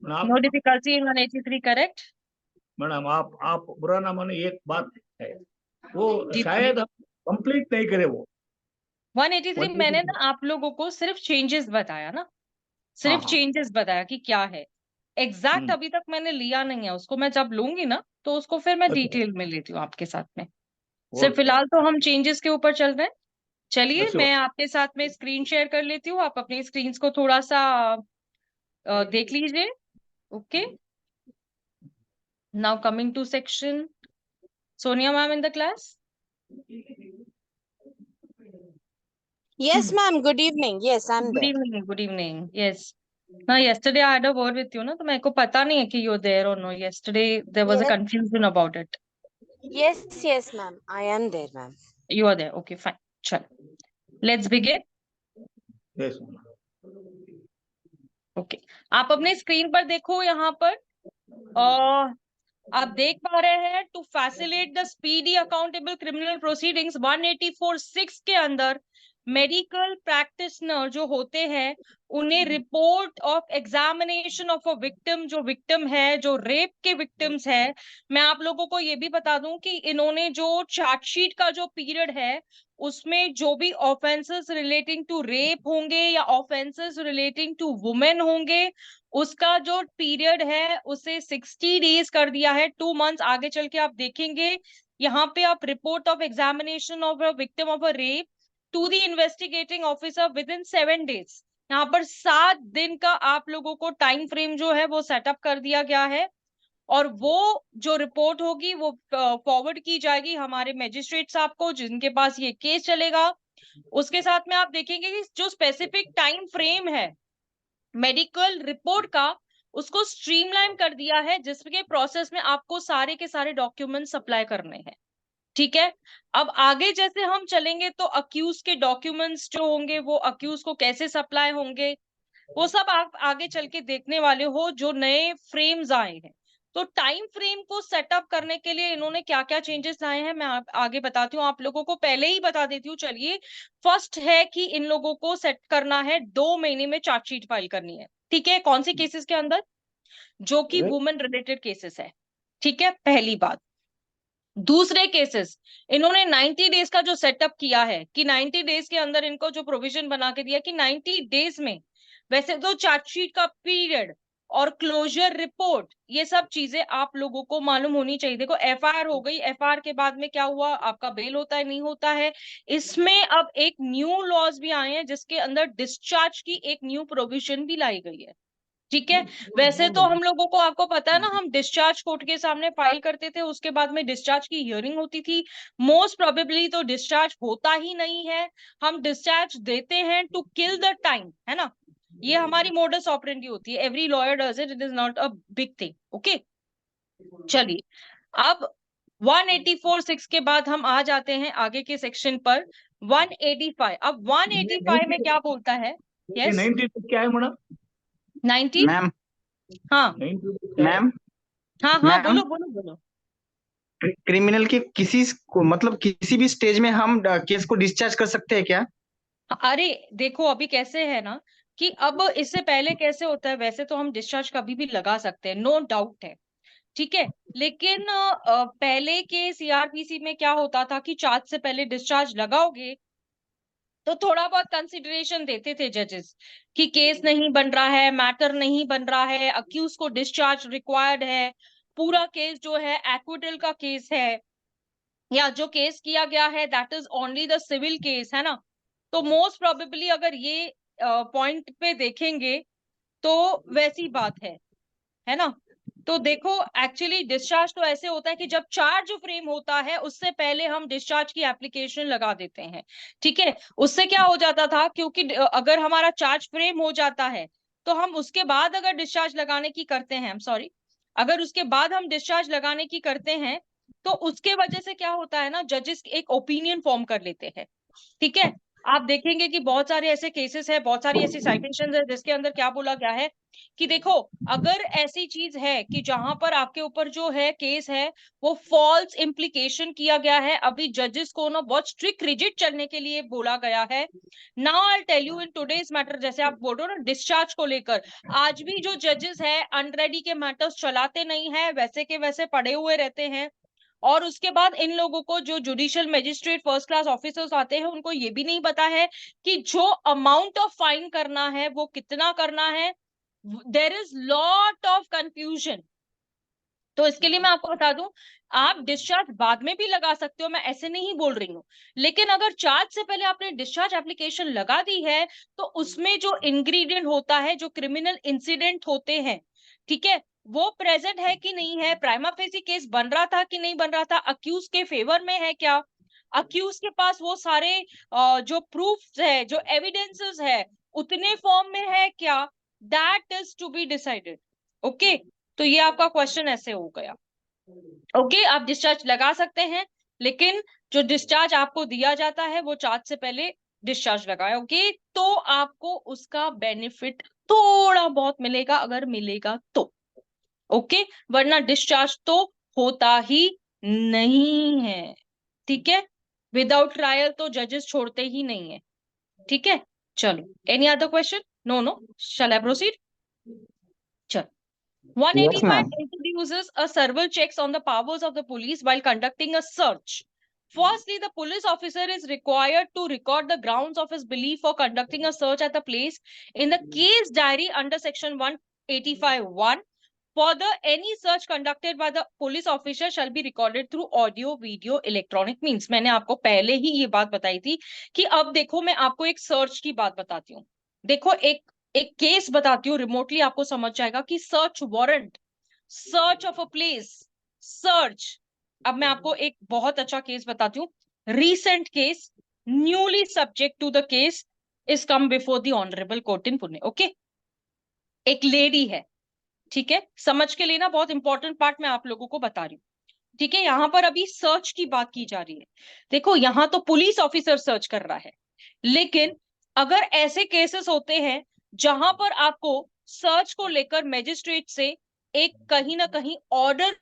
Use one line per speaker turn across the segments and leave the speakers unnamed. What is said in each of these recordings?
आप
no difficulty in 183, correct.
Madam आप बुरा ना माने, एक बात है, वो
जी
शायद हम कंप्लीट नहीं करे वो
183 मैंने
183।
ना आप लोगों को सिर्फ चेंजेस बताया ना,
हाँ
सिर्फ
हाँ।
चेंजेस बताया कि क्या है। एग्जैक्ट
हम्म।
अभी तक मैंने लिया नहीं है उसको, मैं जब लूंगी ना तो उसको फिर मैं
अच्छा।
डिटेल में लेती हूँ आपके साथ में। सिर्फ
ओके।
फिलहाल तो हम चेंजेस के ऊपर चल रहे हैं। चलिए
अच्छी बात।
मैं आपके साथ में स्क्रीन शेयर कर लेती हूँ, आप अपनी स्क्रीन को थोड़ा सा देख लीजिए। Okay, now coming to section, Sonia ma'am in the class.
Yes, ma'am. Good evening. Yes, I'm
good
there.
Evening, good evening, yes. ना yesterday I had a word with you ना, तो मेरे को पता नहीं है कि you're there or no. Yesterday there was a
Yes,
confusion about it.
yes, ma'am. I am there, ma'am.
You are there, okay, fine. चलो, let's begin.
यस।
ओके, आप अपने स्क्रीन पर देखो यहाँ पर, आप देख पा रहे हैं, to facilitate the speedy accountable criminal proceedings 184(6) के अंदर मेडिकल प्रैक्टिशनर जो होते हैं उन्हें report of examination of a victim, जो विक्टिम है, जो रेप के विक्टिम्स है। मैं आप लोगों को ये भी बता दूं कि इन्होंने जो चार्जशीट का जो पीरियड है उसमें जो भी ऑफेंसेस रिलेटिंग टू रेप होंगे या ऑफेंसेस रिलेटिंग टू वुमेन होंगे उसका जो पीरियड है उसे 60 डेज कर दिया है, 2 मंथ्स। आगे चल के आप देखेंगे यहाँ पे, आप report of examination of a victim of a rape to the investigating officer within 7 days, यहाँ पर 7 दिन का आप लोगों को टाइम फ्रेम जो है वो सेटअप कर दिया गया है। और वो जो रिपोर्ट होगी वो फॉरवर्ड की जाएगी हमारे मजिस्ट्रेट साहब को जिनके पास ये केस चलेगा। उसके साथ में आप देखेंगे कि जो स्पेसिफिक टाइम फ्रेम है मेडिकल रिपोर्ट का, उसको स्ट्रीमलाइन कर दिया है, जिसके प्रोसेस में आपको सारे के सारे डॉक्यूमेंट सप्लाई करने हैं। ठीक है, अब आगे जैसे हम चलेंगे तो अक्यूज के डॉक्यूमेंट्स जो होंगे वो अक्यूज को कैसे सप्लाई होंगे वो सब आप आगे चल के देखने वाले हो, जो नए फ्रेम्स आए हैं। तो टाइम फ्रेम को सेटअप करने के लिए इन्होंने क्या क्या चेंजेस लाए हैं मैं आगे बताती हूँ, आप लोगों को पहले ही बता देती हूँ। चलिए, फर्स्ट है कि इन लोगों को सेट करना है 2 महीने में चार्जशीट फाइल करनी है। ठीक है, कौन सी केसेस के अंदर, जो कि वुमेन रिलेटेड केसेस है। ठीक है, पहली बात। दूसरे केसेस, इन्होंने 90 डेज का जो सेटअप किया है कि 90 डेज के अंदर इनको जो प्रोविजन बना के दिया कि 90 डेज में, वैसे तो चार्जशीट का पीरियड और क्लोजर रिपोर्ट ये सब चीजें आप लोगों को मालूम होनी चाहिए। देखो, एफआईआर हो गई, एफआईआर के बाद में क्या हुआ, आपका बेल होता है नहीं होता है। इसमें अब एक न्यू लॉज भी आए हैं जिसके अंदर डिस्चार्ज की एक न्यू प्रोविजन भी लाई गई है। ठीक है, वैसे तो हम लोगों को, आपको पता है ना, हम डिस्चार्ज कोर्ट के सामने फाइल करते थे, उसके बाद में डिस्चार्ज की हियरिंग होती थी। मोस्ट प्रोबेबली तो डिस्चार्ज होता ही नहीं है, हम डिस्चार्ज देते हैं टू किल द टाइम, है ना। ये हमारी मोडस ऑपरेंडी होती है, every lawyer does it, it is not a big thing. Okay, चलिए, अब 184(6) के बाद हम आ जाते हैं आगे के सेक्शन पर 185। अब 185 में क्या बोलता है,
ये
यस
90 क्या है मैडम?
90,
मैम
हाँ
90 क्या है?
मैम
हाँ हाँ,
मैम
बोलो बोलो बोलो।
क्रिमिनल के किसी को मतलब किसी भी स्टेज में हम केस को डिस्चार्ज कर सकते हैं क्या?
अरे देखो, अभी कैसे है ना कि अब इससे पहले कैसे होता है, वैसे तो हम डिस्चार्ज कभी भी लगा सकते हैं, नो डाउट है। ठीक है, लेकिन पहले के सीआरपीसी में क्या होता था कि चार्ज से पहले डिस्चार्ज लगाओगे तो थोड़ा बहुत कंसिडरेशन देते थे जजेस कि केस नहीं बन रहा है, मैटर नहीं बन रहा है, अक्यूज को डिस्चार्ज रिक्वायर्ड है, पूरा केस जो है एक्विटल का केस है, या जो केस किया गया है that is only the civil case, है ना। तो मोस्ट प्रोबेबली अगर ये पॉइंट पे देखेंगे तो वैसी बात है ना। तो देखो, एक्चुअली डिस्चार्ज तो ऐसे होता है कि जब चार्ज फ्रेम होता है उससे पहले हम डिस्चार्ज की एप्लीकेशन लगा देते हैं। ठीक है, उससे क्या हो जाता था, क्योंकि अगर हमारा चार्ज फ्रेम हो जाता है तो हम उसके बाद अगर डिस्चार्ज लगाने की करते हैं, सॉरी, अगर उसके बाद हम डिस्चार्ज लगाने की करते हैं तो उसके वजह से क्या होता है ना, जजेस एक ओपिनियन फॉर्म कर लेते हैं। ठीक है, आप देखेंगे कि बहुत सारे ऐसे केसेस है, बहुत सारी ऐसी साइटेशंस है जिसके अंदर क्या बोला गया है कि देखो, अगर ऐसी चीज है कि जहां पर आपके ऊपर जो है केस है वो फॉल्स इम्प्लीकेशन किया गया है, अभी जजेस को ना बहुत स्ट्रिक्ट रिजिड चलने के लिए बोला गया है। Now I tell you in today's matter, जैसे आप बोल रहे हो ना डिस्चार्ज को लेकर, आज भी जो जजेस है अनरेडी के मैटर्स चलाते नहीं है, वैसे के वैसे पड़े हुए रहते हैं। और उसके बाद इन लोगों को जो judicial magistrate first class officers आते हैं उनको ये भी नहीं पता है कि जो अमाउंट ऑफ फाइन करना है वो कितना करना है। There is lot of confusion. तो इसके लिए मैं आपको बता दूं, आप डिस्चार्ज बाद में भी लगा सकते हो, मैं ऐसे नहीं बोल रही हूँ, लेकिन अगर चार्ज से पहले आपने डिस्चार्ज एप्लीकेशन लगा दी है तो उसमें जो इंग्रेडिएंट होता है, जो क्रिमिनल इंसिडेंट होते हैं, ठीक है, वो प्रेजेंट है कि नहीं है, प्राइमा फेसी केस बन रहा था कि नहीं बन रहा था, अक्यूज के फेवर में है क्या, अक्यूज के पास वो सारे जो प्रूफ्स है, जो एविडेंसेस है, उतने फॉर्म में है क्या, that is to be decided. Okay, तो ये आपका क्वेश्चन ऐसे हो गया। ओके, आप डिस्चार्ज लगा सकते हैं, लेकिन जो डिस्चार्ज आपको दिया जाता है वो चार्ज से पहले डिस्चार्ज लगाओगे तो आपको उसका बेनिफिट थोड़ा बहुत मिलेगा, अगर मिलेगा तो। ओके, वरना डिस्चार्ज तो होता ही नहीं है। ठीक है, विदाउट ट्रायल तो जजेस छोड़ते ही नहीं है। ठीक है, चलो, any other question? No no, shall I proceed? चलो,
Yes,
185
ma'am.
introduces a several checks on the powers of the police while conducting a search. Firstly, the police officer is required to record the grounds of his belief for conducting a search at the place in the case diary under section 185(1). Further, any search conducted by the police officer shall be recorded through audio, video, electronic means. मैंने आपको पहले ही ये बात बताई थी कि अब देखो मैं आपको एक सर्च की बात बताती हूँ। देखो, एक एक केस बताती हूँ, रिमोटली आपको समझ जाएगा कि search warrant, search of a place, search. अब मैं आपको एक बहुत अच्छा केस बताती हूँ, recent case, newly subject to the case is come before the honourable court in Pune. Okay, एक लेडी है, ठीक है, समझ के लेना, बहुत इंपॉर्टेंट पार्ट मैं आप लोगों को बता रही हूँ। ठीक है, यहां पर अभी सर्च की बात की जा रही है। देखो, यहां तो पुलिस ऑफिसर सर्च कर रहा है, लेकिन अगर ऐसे केसेस होते हैं जहां पर आपको सर्च को लेकर मजिस्ट्रेट से एक कहीं ना कहीं ऑर्डर,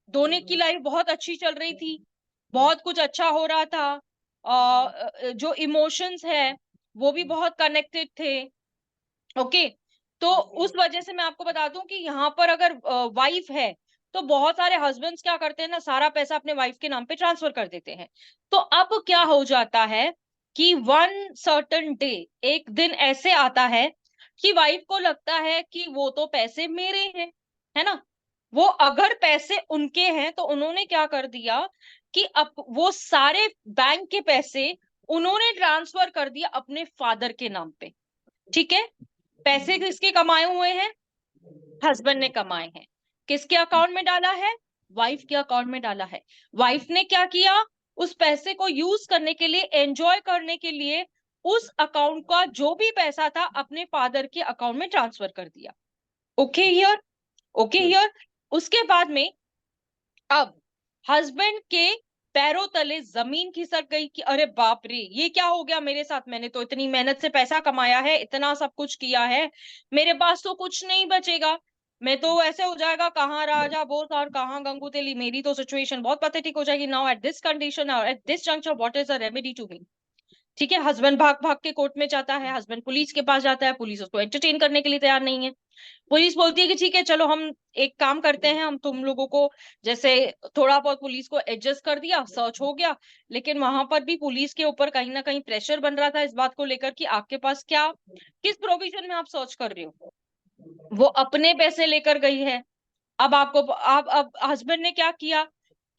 दोनों की लाइफ बहुत अच्छी चल रही थी, बहुत कुछ अच्छा हो रहा था, जो इमोशंस है वो भी बहुत कनेक्टेड थे। ओके, तो उस वजह से मैं आपको बता दूं कि यहाँ पर अगर वाइफ है तो बहुत सारे हस्बैंड्स क्या करते हैं ना, सारा पैसा अपने वाइफ के नाम पे ट्रांसफर कर देते हैं। तो अब क्या हो जाता है कि वन सर्टन डे, एक दिन ऐसे आता है कि वाइफ को लगता है कि वो तो पैसे मेरे हैं, है ना, वो अगर पैसे उनके हैं तो उन्होंने क्या कर दिया कि अब वो सारे बैंक के पैसे उन्होंने ट्रांसफर कर दिया अपने फादर के नाम पे। ठीक है, पैसे किसके कमाए हुए हैं? हस्बैंड ने कमाए हैं। किसके अकाउंट में डाला है? वाइफ के अकाउंट में डाला है। वाइफ ने क्या किया? उस पैसे को यूज करने के लिए, एंजॉय करने के लिए उस अकाउंट का जो भी पैसा था अपने फादर के अकाउंट में ट्रांसफर कर दिया। Okay here, okay here. उसके बाद में अब हस्बैंड के पैरों तले जमीन खिसक गई कि अरे बाप रे, ये क्या हो गया मेरे साथ, मैंने तो इतनी मेहनत से पैसा कमाया है, इतना सब कुछ किया है, मेरे पास तो कुछ नहीं बचेगा, मैं तो ऐसे हो जाएगा, कहाँ राजा बोस और कहाँ गंगू तेली, मेरी तो सिचुएशन बहुत पैथेटिक हो जाएगी। नाउ एट दिस कंडीशन और at this juncture what is the remedy to me? ठीक है, हस्बैंड भाग भाग के कोर्ट में जाता है, हस्बैंड पुलिस के पास जाता है, पुलिस उसको एंटरटेन करने के लिए तैयार नहीं है। पुलिस बोलती है कि ठीक है चलो हम एक काम करते हैं, हम तुम लोगों को जैसे थोड़ा बहुत पुलिस को एडजस्ट कर दिया, सर्च हो गया, लेकिन वहां पर भी पुलिस के ऊपर कहीं ना कहीं प्रेशर बन रहा था इस बात को लेकर कि आपके पास क्या, किस प्रोविजन में आप सर्च कर रहे हो। वो अपने पैसे लेकर गई है। अब आपको अब हस्बैंड ने क्या किया,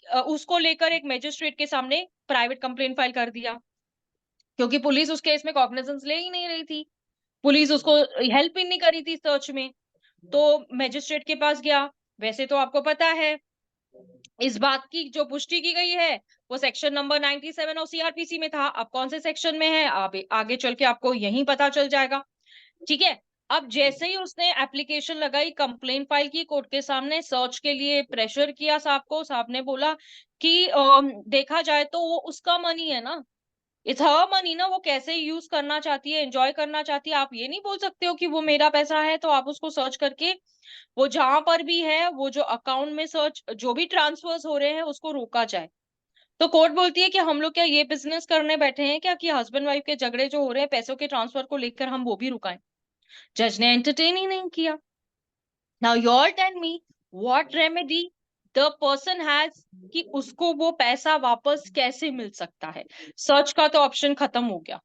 उसको लेकर एक मजिस्ट्रेट के सामने प्राइवेट कंप्लेंट फाइल कर दिया, क्योंकि पुलिस उस केस में कॉग्निजेंस ले ही नहीं रही थी, पुलिस उसको हेल्प ही नहीं करी थी सर्च में। तो मजिस्ट्रेट के पास गया, वैसे तो आपको पता है इस बात की जो पुष्टि की गई है वो सेक्शन नंबर 97 और सीआरपीसी में था। अब कौन से सेक्शन में है आप आगे चल के आपको यहीं पता चल जाएगा। ठीक है, अब जैसे ही उसने एप्लीकेशन लगाई, कंप्लेन फाइल की कोर्ट के सामने, सर्च के लिए प्रेशर किया साहब को, साहब ने बोला कि देखा जाए तो वो उसका मनी है ना, इट्स हर मनी ना, वो कैसे यूज करना चाहती है, एंजॉय करना चाहती है। आप ये नहीं बोल सकते हो कि वो मेरा पैसा है तो आप उसको सर्च करके वो जहां पर भी है वो जो अकाउंट में सर्च जो भी ट्रांसफर्स हो रहे हैं उसको रोका जाए। तो कोर्ट बोलती है कि हम लोग क्या ये बिजनेस करने बैठे हैं क्या कि हस्बैंड वाइफ के झगड़े जो हो रहे हैं पैसों के ट्रांसफर को लेकर हम वो भी रुकाएं। जज ने एंटरटेन ही नहीं किया। Now you all tell me what remedy the person has कि उसको वो पैसा वापस कैसे मिल सकता है। सर्च का तो ऑप्शन खत्म हो गया,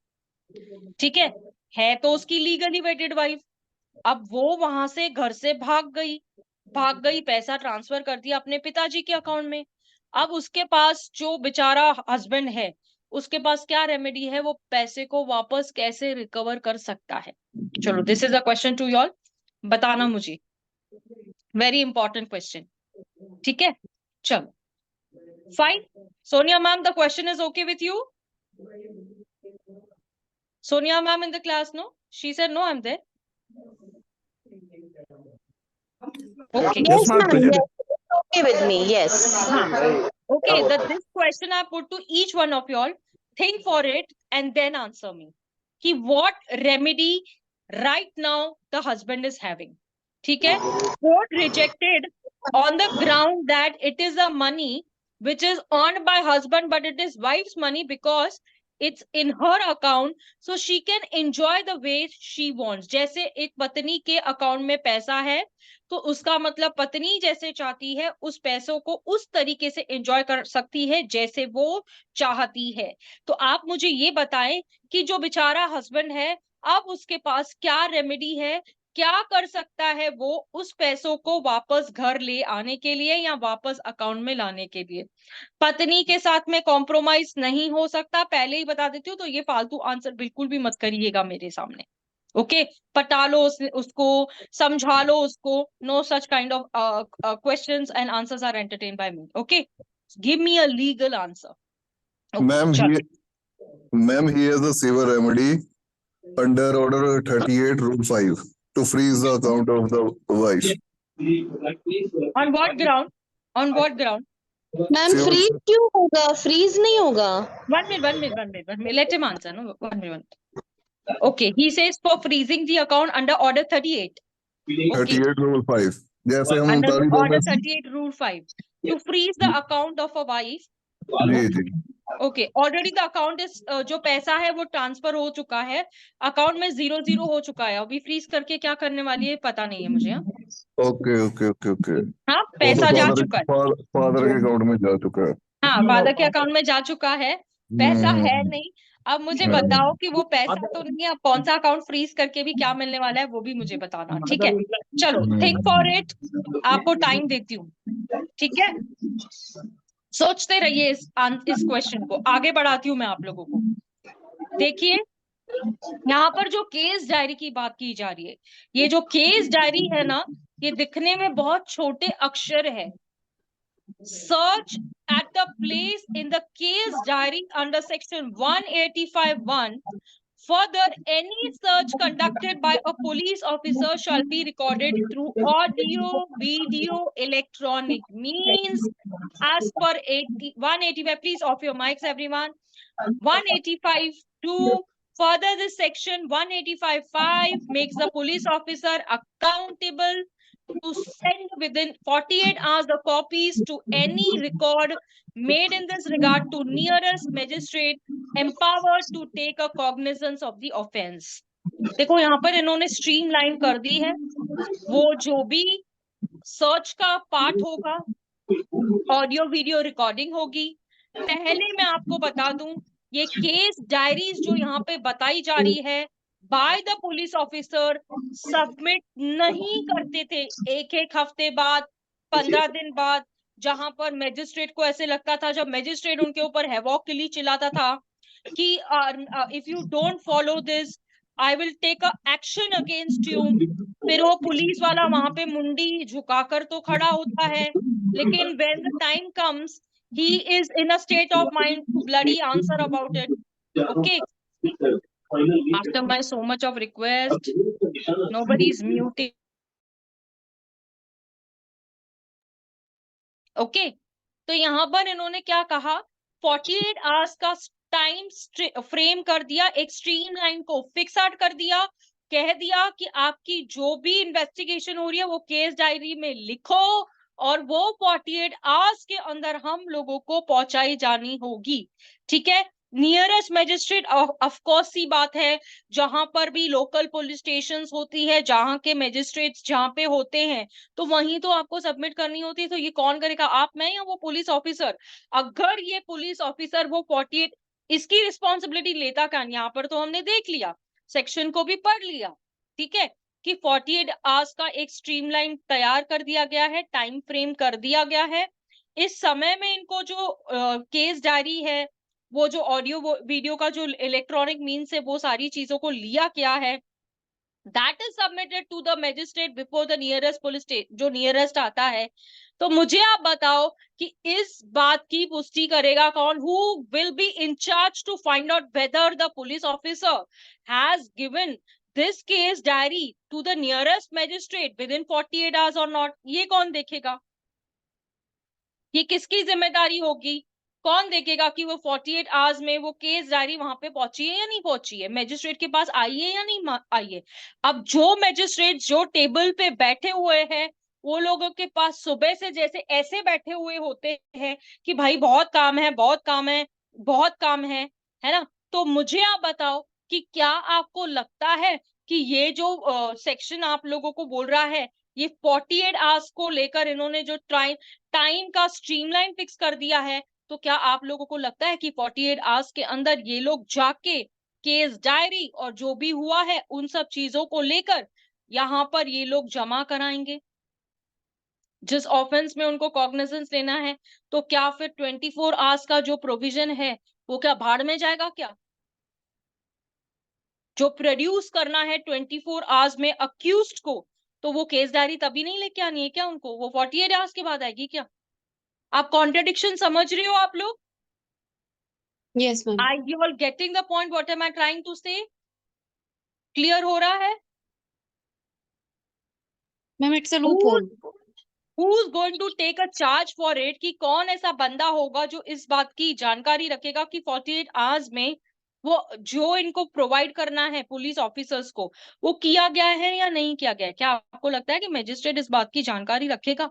ठीक है तो उसकी लीगली वेटेड वाइफ। अब वो वहां से घर से भाग गई, पैसा ट्रांसफर कर दिया अपने पिताजी के अकाउंट में। अब उसके पास जो बेचारा हस्बैंड है उसके पास क्या रेमेडी है, वो पैसे को वापस कैसे रिकवर कर सकता है। चलो this is a question to you all, बताना मुझे, वेरी इंपॉर्टेंट क्वेश्चन। ठीक है, चलो fine. Sonia ma'am the question is okay with you? Sonia ma'am in the class? No, she said no, I am there. Okay.
Yes,
ma'am,
ma'am.
clear.
Yes, it's okay with me. Yes.
Okay, this question I put to each one of you all. Think for it and then answer me. कि what remedy right now the husband is having. ठीक है? Court rejected on the ground that it is a money which is earned by husband but it is wife's money because it's in her account so she can enjoy the way she wants. जैसे एक पत्नी के account में पैसा है तो उसका मतलब पत्नी जैसे चाहती है उस पैसों को उस तरीके से एंजॉय कर सकती है जैसे वो चाहती है। तो आप मुझे ये बताएं कि जो बेचारा हस्बैंड है अब उसके पास क्या रेमेडी है, क्या कर सकता है वो उस पैसों को वापस घर ले आने के लिए या वापस अकाउंट में लाने के लिए। पत्नी के साथ में कॉम्प्रोमाइज नहीं हो सकता, पहले ही बता देती हूँ, तो ये फालतू आंसर बिल्कुल भी मत करिएगा मेरे सामने। ओके, पटा लो उसको, समझा लो उसको, no such kind of questions and answers are entertain by me. Okay, give me a legal answer.
Ma'am, he has a severe remedy under Order 38, Rule 5 to freeze the account of the wife.
On what ground? On what ground?
Ma'am
Severe-
freeze क्यों होगा? Freeze नहीं होगा।
One minute. Let him answer. No, 1 minute. Okay, he says for freezing the account under Order 38. Okay,
38, Rule 5. जैसे हम
under
तारीख
Order
में
38, Rule 5. To freeze the account of a wife.
जी
okay, already the account is जो पैसा है वो transfer हो चुका है, अकाउंट में 0 हो चुका है, अभी फ्रीज करके क्या करने वाली है पता नहीं है मुझे।
ओके
हाँ, पैसा जा चुका है,
फादर के अकाउंट में जा चुका है।
हाँ फादर के अकाउंट में जा चुका है, पैसा है नहीं। अब मुझे बताओ कि वो पैसा तो नहीं है, अब कौन सा अकाउंट फ्रीज करके भी क्या मिलने वाला है वो भी मुझे बताना। ठीक है, चलो थिंक फॉर इट, आपको टाइम देती हूँ। ठीक है, सोचते रहिए इस क्वेश्चन को, आगे बढ़ाती हूँ मैं आप लोगों को। देखिए यहाँ पर जो केस डायरी की बात की जा रही है, ये जो केस डायरी है ना, ये दिखने में बहुत छोटे अक्षर है। Search at the place in the case diary under section 185(1). Further, any search conducted by a police officer shall be recorded through audio, video, electronic means as per 185. Please off your mics, everyone. 185(2). Further, this section 185(5) makes the police officer accountable to send within 48 hours the copies to any record made in this regard to nearest magistrate empowered to take a cognizance of the offense. देखो यहाँ पर इन्होंने streamline कर दी है, वो जो भी search का पार्ट होगा, ऑडियो वीडियो रिकॉर्डिंग होगी। पहले मैं आपको बता दूं, ये केस डायरीज जो यहाँ पे बताई जा रही है by the police officer submit नहीं करते थे एक हफ्ते बाद, 15 दिन बाद, जहां पर मैजिस्ट्रेट को ऐसे लगता था, जब मैजिस्ट्रेट उनके ऊपर हैवॉक के लिए चिल्लाता था कि if you don't follow this I will take a action against you. फिर वो पुलिस वाला वहां पे मुंडी झुकाकर तो खड़ा होता है, लेकिन when the time comes, he is in a state of mind to bloody answer about it. Okay. After my so much of request, nobody is muting. Okay. तो यहाँ पर इन्होंने क्या कहा, 48 आवर्स का टाइम फ्रेम कर दिया, एक स्ट्रीम लाइन को फिक्स आउट कर दिया, कह दिया कि आपकी जो भी इन्वेस्टिगेशन हो रही है वो केस डायरी में लिखो और वो 48 आवर्स के अंदर हम लोगों को पहुंचाई जानी होगी। ठीक है, नियरेस्ट मजिस्ट्रेट ऑफ कोर्स सी बात है, जहां पर भी लोकल पुलिस स्टेशन होती है, जहां के मजिस्ट्रेट्स जहां पे होते हैं, तो वहीं तो आपको सबमिट करनी होती है। तो ये कौन करेगा, आप, मैं या वो पुलिस ऑफिसर? अगर ये पुलिस ऑफिसर वो 48, इसकी रिस्पॉन्सिबिलिटी लेता क्या? यहाँ पर तो हमने देख लिया, सेक्शन को भी पढ़ लिया, ठीक है, कि 48 आवर्स का एक स्ट्रीमलाइन तैयार कर दिया गया है, टाइम फ्रेम कर दिया गया है। इस समय में इनको जो केस डायरी है, वो जो ऑडियो वीडियो का जो इलेक्ट्रॉनिक मीन्स है, वो सारी चीजों को लिया क्या है, that is submitted to the magistrate before the nearest police station, जो नियरेस्ट आता है। तो मुझे आप बताओ कि इस बात की पुष्टि करेगा कौन? Who will be in charge to find out whether the police officer has given this case diary to the nearest magistrate within 48 hours और नॉट? ये कौन देखेगा? ये किसकी जिम्मेदारी होगी? कौन देखेगा कि वो 48 आवर्स में वो केस डायरी वहां पे पहुंची है या नहीं पहुंची है, मैजिस्ट्रेट के पास आई है या नहीं आई है? अब जो मैजिस्ट्रेट जो टेबल पे बैठे हुए हैं, वो लोगों के पास सुबह से जैसे ऐसे बैठे हुए होते हैं कि भाई बहुत काम है, बहुत काम है, बहुत काम है ना? तो मुझे आप बताओ कि क्या आपको लगता है कि ये जो सेक्शन आप लोगों को बोल रहा है, ये 48 आवर्स को लेकर इन्होंने जो टाइम का स्ट्रीमलाइन फिक्स कर दिया है, तो क्या आप लोगों को लगता है कि 48 आवर्स के अंदर ये लोग जाके केस डायरी और जो भी हुआ है उन सब चीजों को लेकर यहाँ पर ये लोग जमा कराएंगे, जिस ऑफेंस में उनको कॉग्निजेंस लेना है? तो क्या फिर 24 आवर्स का जो प्रोविजन है वो क्या भाड़ में जाएगा क्या? जो प्रोड्यूस करना है 24 आवर्स में अक्यूज्ड को, तो वो केस डायरी तभी नहीं लेके आनी है क्या उनको? वो 48 आवर्स के बाद आएगी क्या? आप कॉन्ट्रडिक्शन समझ रहे हो आप लोग?
Yes, ma'am.
Are you all getting the point? What am I trying to say? Clear हो रहा है?
Ma'am, it's a loophole.
Who's going to take a charge for it? कि कौन ऐसा बंदा होगा जो इस बात की जानकारी रखेगा कि 48 आवर्स में वो जो इनको प्रोवाइड करना है पुलिस ऑफिसर्स को, वो किया गया है या नहीं किया गया है? क्या आपको लगता है कि मजिस्ट्रेट इस बात की जानकारी रखेगा,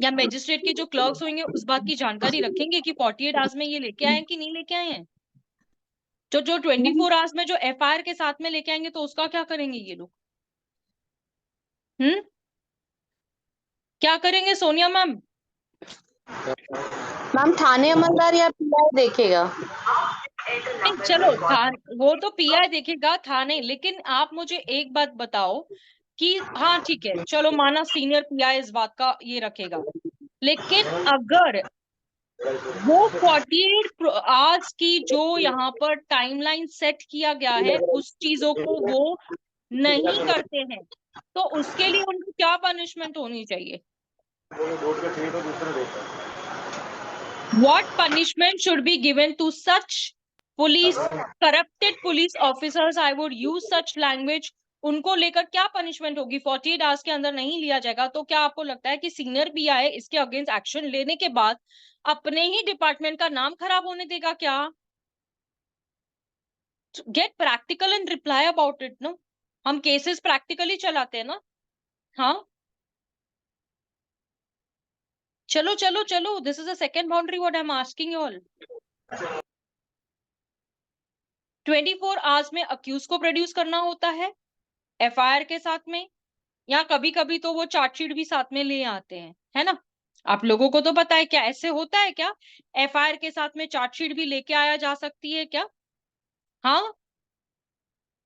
या मजिस्ट्रेट के जो क्लर्क्स होंगे उस बात की जानकारी रखेंगे कि 48 आवर्स में ये लेके आए कि नहीं लेके आए हैं? जो 24 आवर्स में जो एफआईआर के साथ में लेके आएंगे, तो उसका क्या करेंगे ये लोग? क्या करेंगे सोनिया मैम?
मैम, थाने अमलदार या पीआई देखेगा?
नहीं, चलो वो तो पीआई देखेगा, थाने। लेकिन आप मुझे एक बात बताओ कि हाँ ठीक है, चलो माना सीनियर पीआई इस बात का ये रखेगा, लेकिन अगर वो 48 आवर्स की जो यहाँ पर टाइमलाइन सेट किया गया है उस चीजों को वो नहीं करते हैं, तो उसके लिए उनको क्या पनिशमेंट होनी चाहिए? What punishment should be given to such corrupted police officers? I would use such language. उनको लेकर क्या पनिशमेंट होगी? 48 आवर्स के अंदर नहीं लिया जाएगा, तो क्या आपको लगता है कि सीनियर पीआई इसके अगेंस्ट एक्शन लेने के बाद अपने ही डिपार्टमेंट का नाम खराब होने देगा क्या? Get practical and reply about it. No, हम केसेस प्रैक्टिकली चलाते हैं ना। हाँ, चलो चलो चलो, this is the second boundary what I am asking you all. 24 hours में अक्यूज को प्रोड्यूस करना होता है एफआईआर के साथ में, या कभी कभी तो वो चार्जशीट भी साथ में ले आते हैं, है ना? आप लोगों को तो पता है क्या ऐसे होता है क्या? एफआईआर के साथ में चार्जशीट भी लेके आया जा सकती है क्या? हाँ,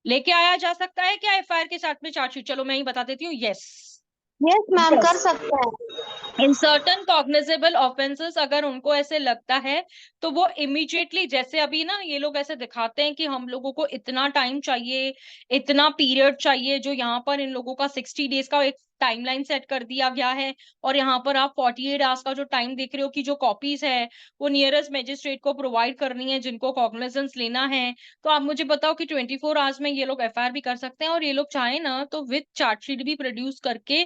लेके आया जा सकता है क्या एफआईआर के साथ में चार्जशीट? चलो मैं ही बता देती हूँ, यस
मैम, कर सकता है।
इन सर्टन कॉग्निजेबल ऑफेंसेस अगर उनको ऐसे लगता है तो वो इमीडिएटली, जैसे अभी ना ये लोग ऐसे दिखाते हैं कि हम लोगों को इतना टाइम चाहिए, इतना पीरियड चाहिए, जो यहाँ पर इन लोगों का 60 डेज का एक टाइमलाइन सेट कर दिया गया है और यहाँ पर आप 48 आवर्स का जो टाइम देख रहे हो कि जो कॉपीज है वो नियरेस्ट मजिस्ट्रेट को प्रोवाइड करनी है जिनको कॉग्निजेंस लेना है। तो आप मुझे बताओ कि 24 आवर्स में ये लोग एफआईआर भी कर सकते हैं और ये लोग चाहे ना तो विद चार्जशीट भी प्रोड्यूस करके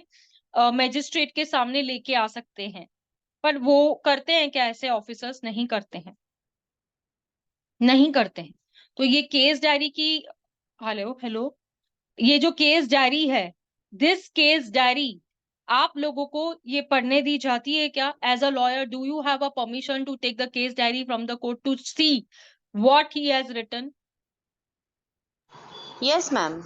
मजिस्ट्रेट के सामने लेके आ सकते हैं। पर वो करते हैं क्या? ऐसे ऑफिसर्स नहीं करते हैं, नहीं करते हैं। तो ये केस डायरी की, हेलो हेलो, ये जो केस डायरी है, दिस केस डायरी आप लोगों को ये पढ़ने दी जाती है क्या? As a lawyer do you have a permission to take the case diary from the court to see what he has written?
Yes, ma'am.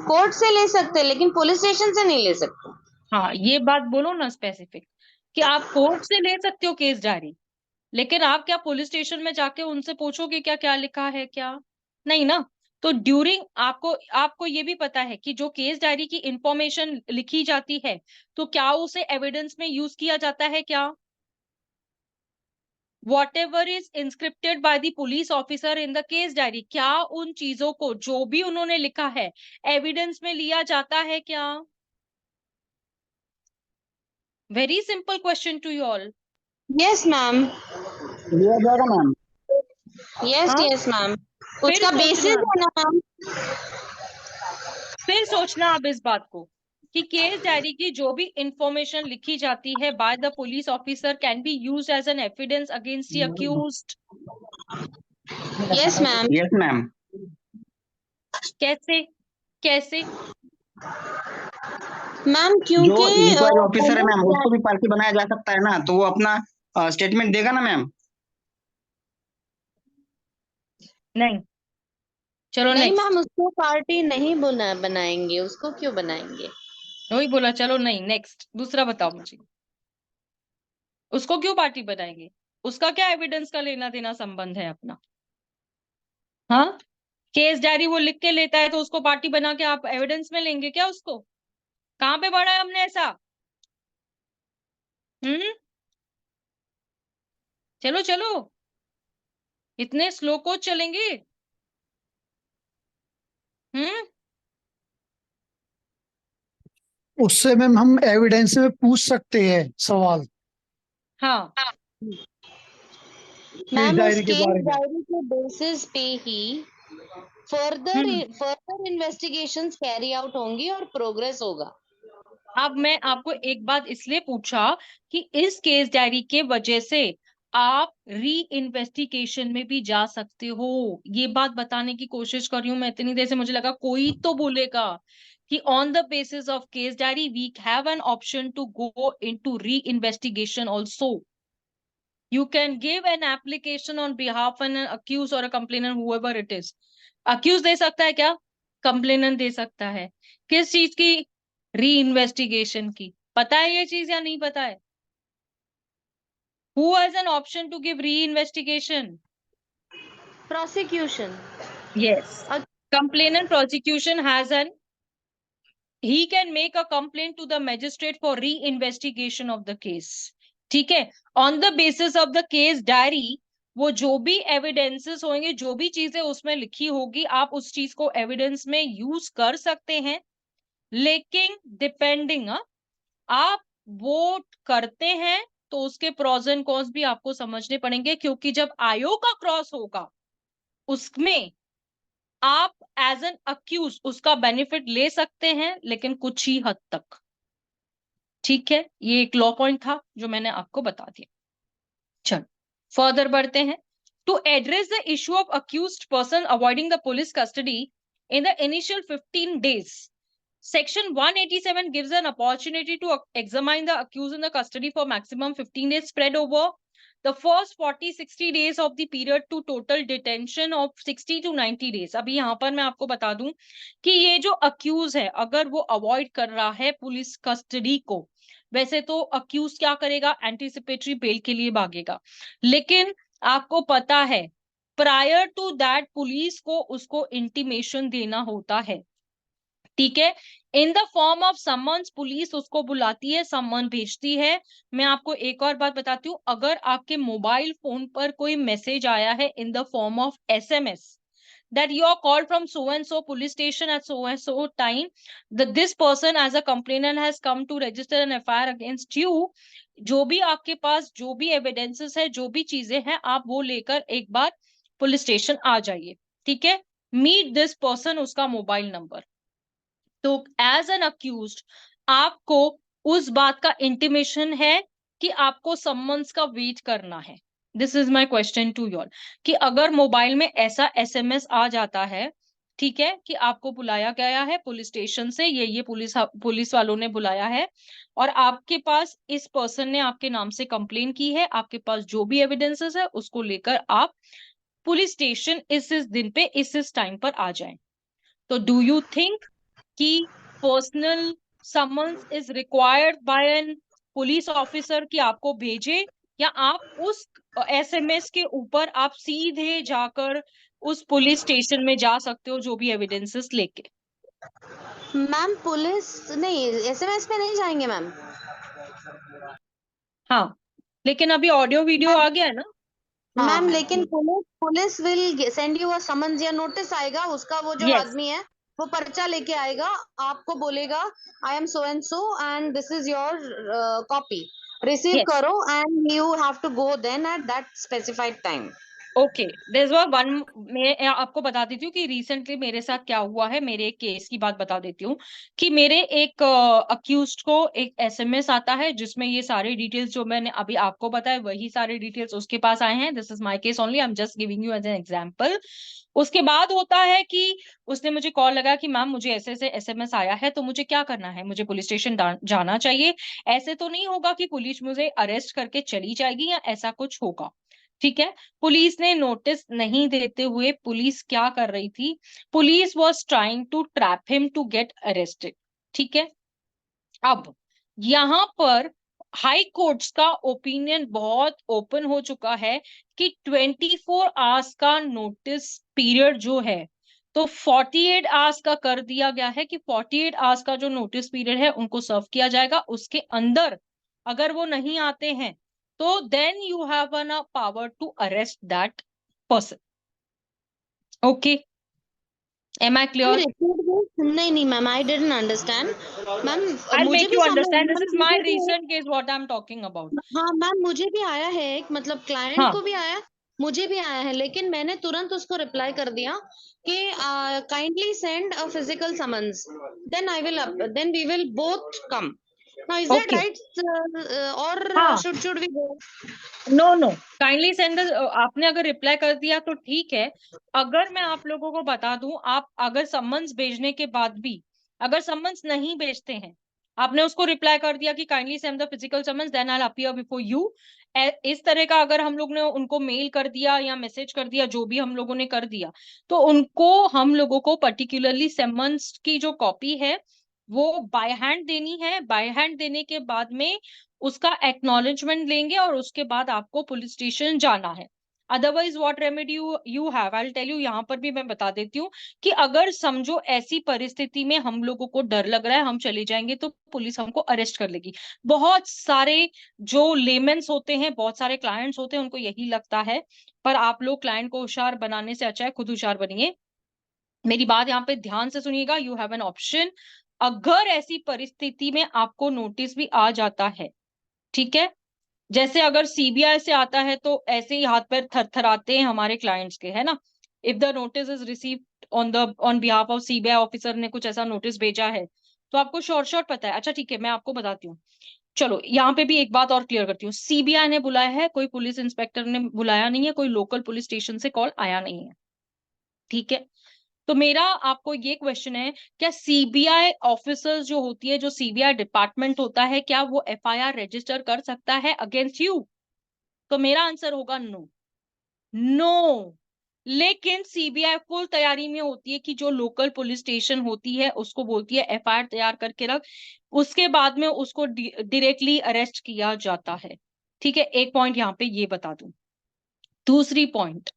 Court से ले सकते हैं लेकिन पुलिस स्टेशन से नहीं ले सकते।
हाँ, ये बात बोलो ना स्पेसिफिक कि आप कोर्ट से ले सकते हो केस डायरी, लेकिन आप क्या पुलिस स्टेशन में जाके उनसे पूछोगे क्या क्या लिखा है क्या? नहीं ना। तो ड्यूरिंग आपको आपको ये भी पता है कि जो केस डायरी की इंफॉर्मेशन लिखी जाती है तो क्या उसे एविडेंस में यूज किया जाता है क्या? Whatever is inscripted by the police officer in the case diary, क्या उन चीजों को जो भी उन्होंने लिखा है एविडेंस में लिया जाता है क्या? Very simple question to you all.
Yes, ma'am.
लिया जाएगा मैम।
Yes,
हाँ?
yes, ma'am.
फिर
उसका बेसिस
सोचना,
है ना मैम।
फिर सोचना आप इस बात को कि केस डायरी की जो भी इंफॉर्मेशन लिखी जाती है by the police officer can be used as an evidence against the accused.
Yes, ma'am.
Yes ma'am.
कैसे? कैसे?
मैम
जो
क्योंकि
इंक्वायरी ऑफिसर है मैम
पुलिस
उसको भी पार्टी बनाया जा सकता है ना, तो वो अपना स्टेटमेंट देगा ना मैम।
नहीं, चलो
नहीं
नेक्स्ट।
मैम, उसको पार्टी नहीं बनाएंगे, उसको क्यों बनाएंगे?
वही बोला, चलो नहीं, नेक्स्ट दूसरा बताओ मुझे। उसको क्यों पार्टी बनाएंगे? उसका क्या एविडेंस का लेना देना संबंध है अपना? हाँ, केस डायरी वो लिख के लेता है तो उसको पार्टी बना के आप एविडेंस में लेंगे क्या उसको? कहाँ पे पढ़ा है हमने ऐसा? चलो चलो, इतने स्लो को चलेंगे? हम्म
उससे मैम हम एविडेंस में पूछ सकते हैं सवाल
हाँ,
केस
मैम उस
डायरी के
केस
बारे में।
डायरी के बेसिस पे ही फर्दर
हम्म
फर्दर इन्वेस्टिगेशंस कैरी आउट होंगी और प्रोग्रेस होगा।
अब मैं आपको एक बात इसलिए पूछा कि इस केस डायरी के वजह से आप री इन्वेस्टिगेशन में भी जा सकते हो। ये बात बताने की कोशिश कर रही हूं मैं इतनी देर से, मुझे लगा कोई तो बोलेगा कि on the basis of case diary we have an option to go into reinvestigation also. You can give an application on behalf of an accused or a complainant, whoever it is. Accused दे सकता है क्या? Complainant दे सकता है। किस चीज की? री investigation की। पता है ये चीज या नहीं पता है? Who has an option to give re-investigation?
Prosecution.
Yes. Complainant prosecution has an, he can make a complaint to the magistrate for re-investigation of the case. ठीक है, on the basis of the case diary वो जो भी evidences होंगे, जो भी चीजें उसमें लिखी होगी, आप उस चीज को एविडेंस में यूज कर सकते हैं। लेकिन डिपेंडिंग, आप वोट करते हैं तो उसके प्रोज एंड कॉन्स भी आपको समझने पड़ेंगे, क्योंकि जब आयोग का क्रॉस होगा उसमें आप एज एन अक्यूज उसका बेनिफिट ले सकते हैं, लेकिन कुछ ही हद तक। ठीक है, ये एक लॉ पॉइंट था जो मैंने आपको बता दिया। चलो फर्दर बढ़ते हैं। To address the issue of accused person avoiding the police custody in the initial 15 days, Section 187 gives an opportunity to examine the accused in the custody for maximum 15 days spread over the first 40-60 days of the period to total detention of 60 to 90 days. अभी यहाँ पर मैं आपको बता दूं कि ये जो अक्यूज है अगर वो अवॉइड कर रहा है पुलिस कस्टडी को, वैसे तो अक्यूज क्या करेगा? एंटीसिपेटरी बेल के लिए भागेगा, लेकिन आपको पता है प्रायर टू दैट पुलिस को उसको इंटीमेशन देना होता है। ठीक है, in the form of summons police उसको बुलाती है, समन भेजती है। मैं आपको एक और बात बताती हूँ, अगर आपके मोबाइल फोन पर कोई मैसेज आया है in the form of SMS, that you are called from so and so police station at so and so time, that this person as a complainant has come to register an FIR against you. जो भी आपके पास जो भी evidences है, जो भी चीजें हैं, आप वो लेकर एक बार पुलिस स्टेशन आ जाइए, ठीक है। मीट दिस पर्सन, उसका मोबाइल नंबर। तो एज एन अक्यूज्ड आपको उस बात का इंटीमेशन है कि आपको सम्मन्स का वेट करना है। This is my question to you all, कि अगर मोबाइल में ऐसा एसएमएस आ जाता है, ठीक है, कि आपको बुलाया गया है पुलिस स्टेशन से, ये पुलिस वालों ने बुलाया है, और आपके पास इस पर्सन ने आपके नाम से कंप्लेन की है, आपके पास जो भी एविडेंसेस है उसको लेकर आप पुलिस स्टेशन इस दिन पे इस टाइम पर आ जाएं। तो डू यू थिंक कि personal summons is required by an police officer कि आपको भेजे, या आप उस एसएमएस के ऊपर आप सीधे जाकर उस पुलिस स्टेशन में जा सकते हो जो भी एविडेंसेस लेके?
मैम पुलिस नहीं, एसएमएस पे नहीं जाएंगे मैम।
हाँ, लेकिन अभी ऑडियो वीडियो आ गया है ना।
मैम लेकिन police will send you a summons या नोटिस आएगा, उसका वो जो
Yes.
आदमी है वो पर्चा लेके आएगा, आपको बोलेगा I am so and this is your copy, receive
Yes.
करो and you have to go then at that specified time.
Okay, this was one. मैं आपको बता देती हूँ कि रिसेंटली मेरे साथ क्या हुआ है, मेरे एक केस की बात बता देती हूँ कि मेरे एक अक्यूज्ड को एक एसएमएस आता है जिसमें ये सारे डिटेल्स जो मैंने अभी आपको बताया वही सारे डिटेल्स उसके पास आए हैं। This is my case only, I am just giving you as an example. उसके बाद होता है कि उसने मुझे कॉल लगा कि मैम मुझे ऐसे ऐसे एसएमएस आया है, तो मुझे क्या करना है, मुझे पुलिस स्टेशन जाना चाहिए। ऐसे तो नहीं होगा कि पुलिस मुझे अरेस्ट करके चली जाएगी या ऐसा कुछ होगा, ठीक है। पुलिस ने नोटिस नहीं देते हुए पुलिस क्या कर रही थी, police was trying to trap him to get arrested, ठीक है। अब यहाँ पर हाई कोर्ट्स का ओपिनियन बहुत ओपन हो चुका है कि 24 आवर्स का नोटिस पीरियड जो है, तो 48 आवर्स का कर दिया गया है कि 48 आवर्स का जो नोटिस पीरियड है उनको सर्व किया जाएगा। उसके अंदर अगर वो नहीं आते हैं तो then you have a power to arrest that person. Okay, am I clear?
नहीं ma'am, I didn't understand ma'am.
I'll
मुझे
make
भी
you
सामने
understand. This is my
मुझे भी
recent case what I'm talking about.
हाँ ma'am, मुझे भी आया है एक, मतलब क्लाइंट
हाँ।
को भी आया, मुझे भी आया है, लेकिन मैंने तुरंत उसको रिप्लाई कर दिया कि kindly send a physical summons, then we will both come. Now is that
Okay.
Right और
हाँ।
Should we go?
No, kindly send. आपने अगर रिप्लाई कर दिया तो ठीक है। अगर मैं आप लोगों को बता दूं, आप अगर सम्मन्स भेजने के बाद भी अगर सम्मन्स नहीं भेजते हैं, आपने उसको रिप्लाई कर दिया कि kindly send the physical summons then I will appear before you, इस तरह का अगर हम लोग ने उनको मेल कर दिया या मैसेज कर दिया, जो भी हम लोगों ने कर दिया, तो उनको हम लोगों को पर्टिकुलरली सम्मन्स की जो कॉपी है वो बाय हैंड देनी है। बाय हैंड देने के बाद में उसका एक्नॉलेजमेंट लेंगे और उसके बाद आपको पुलिस स्टेशन जाना है। Otherwise what remedy you have, I will tell you. यहाँ पर भी मैं बता देती हूँ कि अगर समझो ऐसी परिस्थिति में हम लोगों को डर लग रहा है, हम चले जाएंगे तो पुलिस हमको अरेस्ट कर लेगी। बहुत सारे जो लेमेंस होते हैं, बहुत सारे क्लाइंट्स होते हैं, उनको यही लगता है, पर आप लोग क्लाइंट को होशियार बनाने से अच्छा है खुद होशियार बनिए। मेरी बात यहाँ पे ध्यान से सुनिएगा। You have an option. अगर ऐसी परिस्थिति में आपको नोटिस भी आ जाता है, ठीक है, जैसे अगर सीबीआई से आता है तो ऐसे ही हाथ पैर थरथराते हैं हमारे क्लाइंट्स के, है ना। If the notice is received on behalf of CBI officer ने कुछ ऐसा नोटिस भेजा है तो आपको शॉर्ट पता है। अच्छा ठीक है, मैं आपको बताती हूँ। चलो यहाँ पे भी एक बात और क्लियर करती हूँ। सीबीआई ने बुलाया है, कोई पुलिस इंस्पेक्टर ने बुलाया नहीं है, कोई लोकल पुलिस स्टेशन से कॉल आया नहीं है, ठीक है। तो मेरा आपको ये क्वेश्चन है, क्या सीबीआई ऑफिसर्स जो होती है, जो सीबीआई डिपार्टमेंट होता है, क्या वो एफआईआर रजिस्टर कर सकता है अगेंस्ट यू? तो मेरा आंसर होगा नो। लेकिन सीबीआई फुल तैयारी में होती है कि जो लोकल पुलिस स्टेशन होती है उसको बोलती है एफआईआर तैयार करके रख, उसके बाद में उसको डायरेक्टली अरेस्ट किया जाता है, ठीक है। एक पॉइंट यहाँ पे ये बता दूं। दूसरी पॉइंट,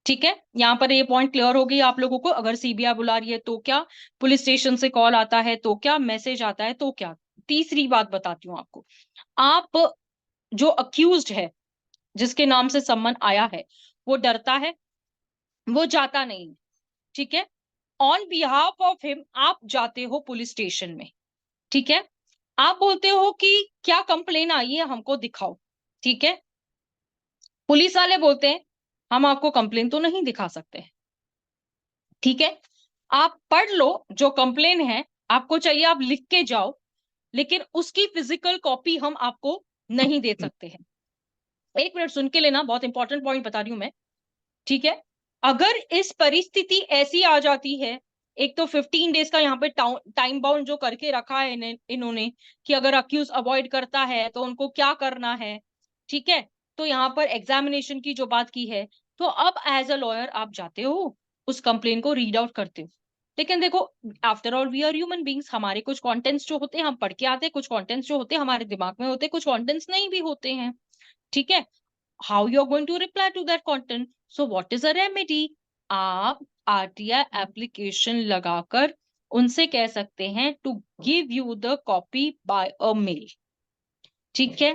ठीक है, यहाँ पर ये पॉइंट क्लियर हो गई आप लोगों को। अगर सीबीआई बुला रही है तो क्या, पुलिस स्टेशन से कॉल आता है तो क्या, मैसेज आता है तो क्या। तीसरी बात बताती हूँ आपको। आप जो अक्यूज्ड है, जिसके नाम से सम्मन आया है, वो डरता है, वो जाता नहीं, ठीक है, ऑन बिहाफ ऑफ हिम आप जाते हो पुलिस स्टेशन में, ठीक है, आप बोलते हो कि क्या कंप्लेन आई है हमको दिखाओ, ठीक है, पुलिस वाले बोलते हैं हम आपको कंप्लेन तो नहीं दिखा सकते, ठीक है, आप पढ़ लो जो कंप्लेन है, आपको चाहिए आप लिख के जाओ, लेकिन उसकी फिजिकल कॉपी हम आपको नहीं दे सकते हैं। एक मिनट सुन के लेना, बहुत इंपॉर्टेंट पॉइंट बता रही हूं मैं, ठीक है, अगर इस परिस्थिति ऐसी आ जाती है, एक तो 15 डेज का यहाँ पे टाइम बाउंड जो करके रखा है इन्होंने कि अगर अक्यूज अवॉइड करता है तो उनको क्या करना है, ठीक है, तो यहाँ पर एग्जामिनेशन की जो बात की है, तो अब एज अ लॉयर आप जाते हो, उस कंप्लेन को रीड आउट करते हो, लेकिन देखो after all we are human beings, हमारे कुछ कंटेंट्स जो होते हैं हम पढ़ के आते हैं, कुछ कंटेंट्स जो होते हैं हमारे दिमाग में होते हैं, कुछ कंटेंट्स नहीं भी होते हैं, ठीक है, how you are going to reply to that content, so what is a remedy, आप RTI एप्लीकेशन लगाकर उनसे कह सकते हैं to give you the copy by a mail, ठीक है,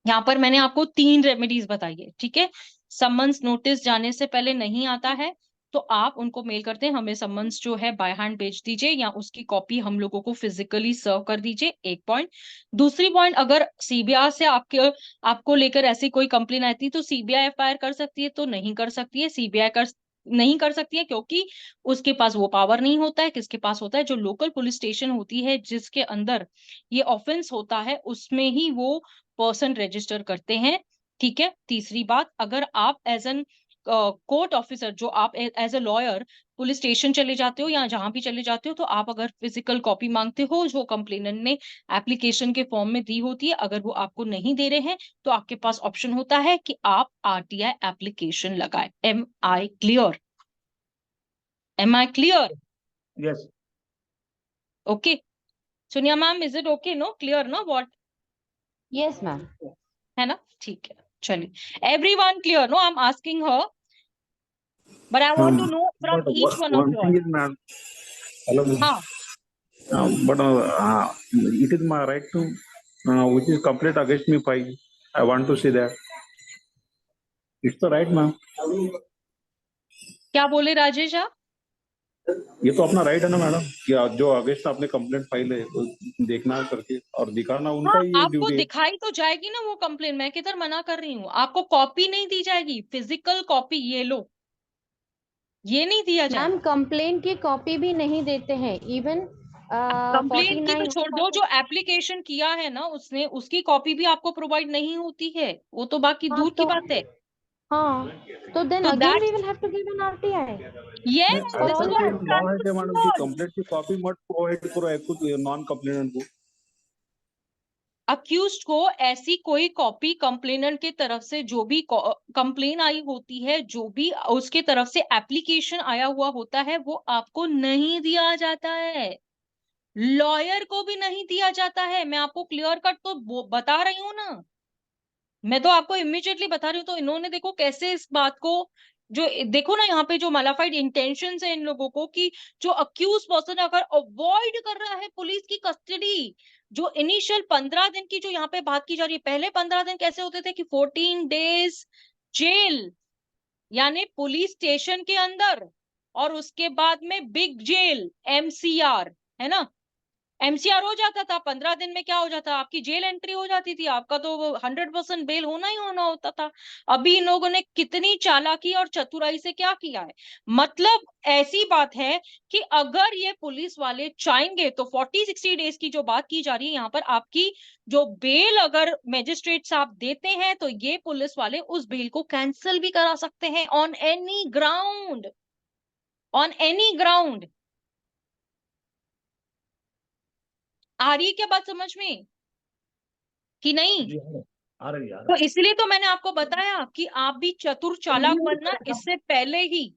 यहाँ पर मैंने आपको 3 रेमेडीज बताई है, ठीक है, समन्स नोटिस जाने से पहले नहीं आता है तो आप उनको मेल करते हैं हमें समन्स जो है बाय हैंड भेज दीजिए या उसकी कॉपी हम लोगों को फिजिकली सर्व कर दीजिए, एक पॉइंट। दूसरी पॉइंट, अगर सीबीआई से आपको लेकर ऐसी कोई कंप्लेन आती है तो सीबीआई एफआईआर कर सकती है, तो नहीं कर सकती है, सीबीआई नहीं कर सकती है क्योंकि उसके पास वो पावर नहीं होता है, किसके पास होता है, जो लोकल पुलिस स्टेशन होती है जिसके अंदर ये ऑफेंस होता है उसमें ही वो पर्सन रजिस्टर करते हैं, ठीक है। तीसरी बात, अगर आप एज एन कोर्ट ऑफिसर, जो आप as a lawyer police station चले जाते हो या जहां भी चले जाते हो, तो आप अगर फिजिकल कॉपी मांगते हो जो कंप्लेनेंट ने एप्लीकेशन के फॉर्म में दी होती है, अगर वो आपको नहीं दे रहे हैं तो आपके पास ऑप्शन होता है कि आप RTI एप्लीकेशन लगाए। Am I clear? Am I clear?
Yes.
Okay Sonia ma'am, is it okay? No clear? No what?
Yes, ma'am.
है ना, ठीक है, चलिए, everyone clear? No, I am asking her, but I want to know from
But
each one of
one
you
thing
all.
is, ma'am, hello,
हाँ,
but it is my right to, which is complaint against me file. I want to see that. It's the right, ma'am.
क्या बोले राजेश आप?
ये तो अपना right है ना madam, कि जो अगेंस्ट आपने कंप्लेंट फाइल है वो देखना करके और दिखाना उनका
हाँ,
ये
आपको
ड्यूटी है।
दिखाई तो जाएगी ना वो कंप्लेन, मैं किधर मना कर रही हूँ, आपको कॉपी नहीं दी जाएगी, फिजिकल कॉपी ये लो, ये नहीं दिया
मैम
जाएगा।
कंप्लेन की कॉपी भी नहीं देते हैं, इवन
कंप्लेन की तो
49
छोड़ दो, जो एप्लीकेशन किया है ना उसने, उसकी कॉपी भी आपको प्रोवाइड नहीं होती है, वो तो बाकी
हाँ
दूर की बात है।
हाँ, तो देन
तो
again
that
we will have to give an RTI
yes,
for
this
ऐसा
इज
all
व्हाट
कोई
that.
लॉ है क्या मैडम कि
स्टैंडर्ड।
कंप्लेंट की कॉपी मत प्रोवाइड करो कुछ नॉन कंप्लेनेंट को?
अक्यूज्ड को ऐसी कोई कॉपी कंप्लेनेंट के तरफ से जो भी कंप्लेन आई होती है, जो भी उसके तरफ से एप्लीकेशन आया हुआ होता है, वो आपको नहीं दिया जाता है, लॉयर को भी नहीं दिया जाता है। मैं आपको क्लियर कट तो बता रही हूँ ना, मैं तो आपको इमीडिएटली बता रही हूँ। तो इन्होंने देखो कैसे इस बात को, जो देखो ना यहाँ पे जो मलाफाइड इंटेंशन है इन लोगों को, कि जो अक्यूज पर्सन अगर अवॉइड कर रहा है पुलिस की कस्टडी, जो इनिशियल 15 दिन की जो यहाँ पे बात की जा रही है, पहले 15 दिन कैसे होते थे कि 14 डेज जेल, यानी पुलिस स्टेशन के अंदर, और उसके बाद में बिग जेल MCR, है ना, MCR हो जाता था 15 दिन में, क्या हो जाता, आपकी जेल एंट्री हो जाती थी, आपका तो 100% बेल होना ही होना होता था। अभी इन लोगों ने कितनी चालाकी और चतुराई से क्या किया है, मतलब ऐसी बात है कि अगर ये पुलिस वाले चाहेंगे तो 40-60 डेज की जो बात की जा रही है यहाँ पर, आपकी जो बेल अगर मैजिस्ट्रेट साहब देते हैं तो ये पुलिस वाले उस बेल को कैंसिल भी करा सकते हैं on any ground, on any ground. आ रही है क्या बात समझ में कि नहीं?
जी, आ रही है, आ
तो
रही
इसलिए तो मैंने आपको बताया कि आप भी चतुर चालाक बनना, इससे पहले ही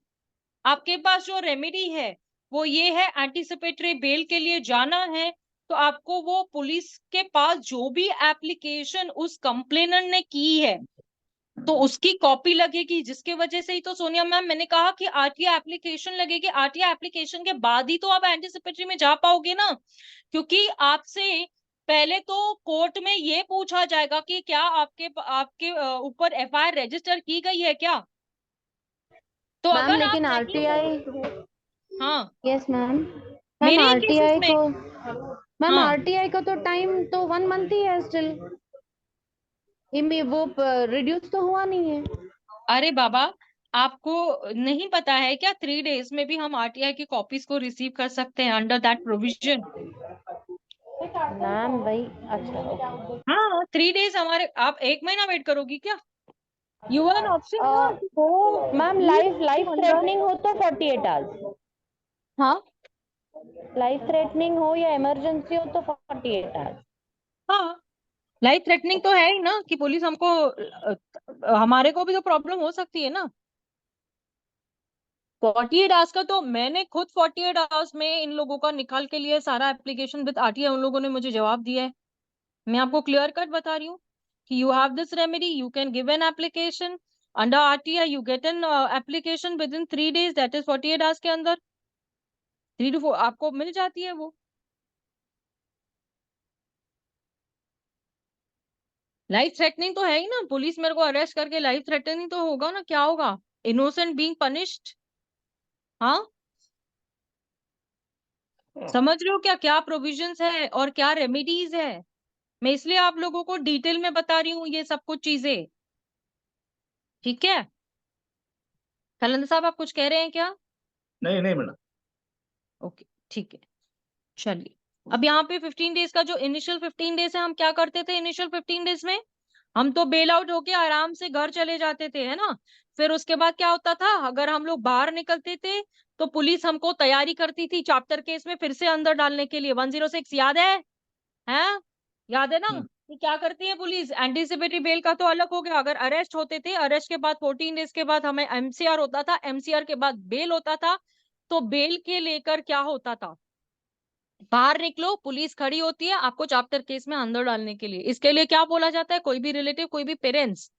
आपके पास जो रेमेडी है वो ये है, एंटीसिपेटरी बेल के लिए जाना है तो आपको वो पुलिस के पास जो भी एप्लीकेशन उस कंप्लेनेंट ने की है तो उसकी कॉपी लगेगी, जिसके वजह से ही तो सोनिया मैम मैंने कहा कि RTI एप्लीकेशन लगेगी। RTI एप्लीकेशन के बाद ही तो आप एंटीसिपेटरी में जा पाओगे ना, क्योंकि आपसे पहले तो कोर्ट में ये पूछा जाएगा कि क्या आपके आपके ऊपर FIR रजिस्टर की गई है क्या, तो
मैम
अगर आप
लेकिन
नहीं
RTI
हाँ
यस मैम। मैम
मेरे
आरटीआई
केसेस में।
को, मैम
हाँ
आरटीआई का तो टाइम तो 1 मंथ ही है स्टिल, वो रिड्यूस तो हुआ नहीं है।
अरे बाबा, आपको नहीं पता है क्या 3 days में भी हम आरटीआई की कॉपीज को रिसीव कर सकते हैं अंडर दैट प्रोविजन।
मैम वही, अच्छा ओके।
हाँ 3 days हमारे, आप 1 महीना वेट करोगी क्या? यू एन ऑप्शन ना कि वो
मैम
3 days
लाइफ
के अंदर।
थ्रेटनिंग हो तो 48 आवर्स,
हाँ
लाइफ थ्रेटनिंग हो या इमरजेंसी हो तो 48 आवर्स।
हाँ, लाइफ थ्रेटनिंग तो है ही ना कि पुलिस हमको हमारे को भी तो प्रॉब्लम हो सकती है ना। 48 आवर्स का तो मैंने खुद 48 आवर्स में इन लोगों का निकाल के लिए सारा एप्लीकेशन विद आरटीआई, उन लोगों ने मुझे जवाब दिया है। मैं आपको क्लियर कट बता रही हूँ कि you have this remedy, you can give an application under RTI, you get an application with in 3 days, that is 48 hours के अंदर 3 to 4 आपको मिल जाती है वो। लाइफ थ्रेटनिंग तो है ही ना, पुलिस मेरे को अरेस्ट करके लाइफ थ्रेटनिंग तो होगा ना, क्या होगा? Innocent being punished. हाँ समझ रहे हो क्या क्या प्रोविजंस है और क्या रेमेडीज है? मैं इसलिए आप लोगों को डिटेल में बता रही हूँ ये सब कुछ चीजें। ठीक है, खलंद साहब आप कुछ कह रहे हैं क्या?
नहीं नहीं मैडम।
ओके ठीक है, चलिए। अब यहाँ पे 15 days का जो इनिशियल 15 days है, हम क्या करते थे इनिशियल 15 days में? हम तो बेल आउट होके आराम से घर चले जाते थे, है ना। फिर उसके बाद क्या होता था, अगर हम लोग बाहर निकलते थे तो पुलिस हमको तैयारी करती थी चैप्टर केस में फिर से अंदर डालने के लिए। 106 याद है? हैं? याद है ना
हम्म।
कि क्या करती है पुलिस? एंटीसिपेटरी बेल का तो अलग हो गया, अगर अरेस्ट होते थे, अरेस्ट के बाद 14 days के बाद हमें एमसीआर होता था, एमसीआर के बाद बेल होता था। तो बेल के लेकर क्या होता था, बाहर निकलो, पुलिस खड़ी होती है आपको चैप्टर केस में अंदर डालने के लिए। इसके लिए क्या बोला जाता है, कोई भी रिलेटिव, कोई भी parents,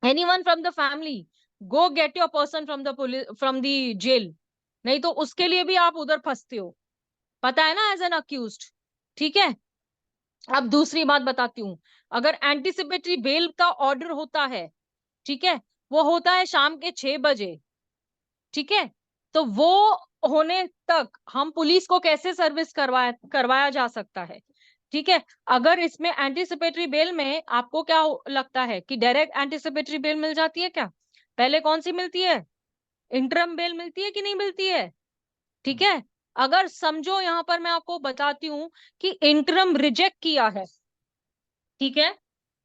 anyone from the family, go get your person from the jail. नहीं तो उसके लिए भी आप उधर फंसते हो, पता है ना, एज एन अक्यूज्ड। ठीक है, अब दूसरी बात बताती हूँ। अगर एंटीसिपेटरी बेल का ऑर्डर होता है, ठीक है, वो होता है शाम के 6 बजे, ठीक है, तो वो होने तक हम पुलिस को कैसे सर्विस करवाया जा सकता है? ठीक है, अगर इसमें एंटीसिपेटरी बेल में आपको क्या लगता है कि डायरेक्ट एंटीसिपेटरी बेल मिल जाती है क्या? पहले कौन सी मिलती है? इंटरम बेल मिलती है कि नहीं मिलती है? ठीक है, अगर समझो यहां पर मैं आपको बताती हूँ कि इंटरम रिजेक्ट किया है, ठीक है,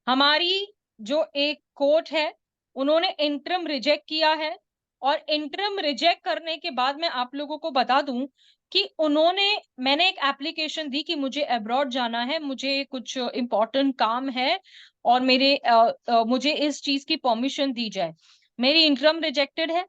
हमारी जो एक कोर्ट है उन्होंने इंटरम रिजेक्ट किया है, और इंटरम रिजेक्ट करने के बाद मैं आप लोगों को बता दूं कि मैंने एक एप्लीकेशन दी कि मुझे अब्रॉड जाना है, मुझे कुछ इंपॉर्टेंट काम है और मुझे इस चीज की परमिशन दी जाए। मेरी इंटरम रिजेक्टेड है,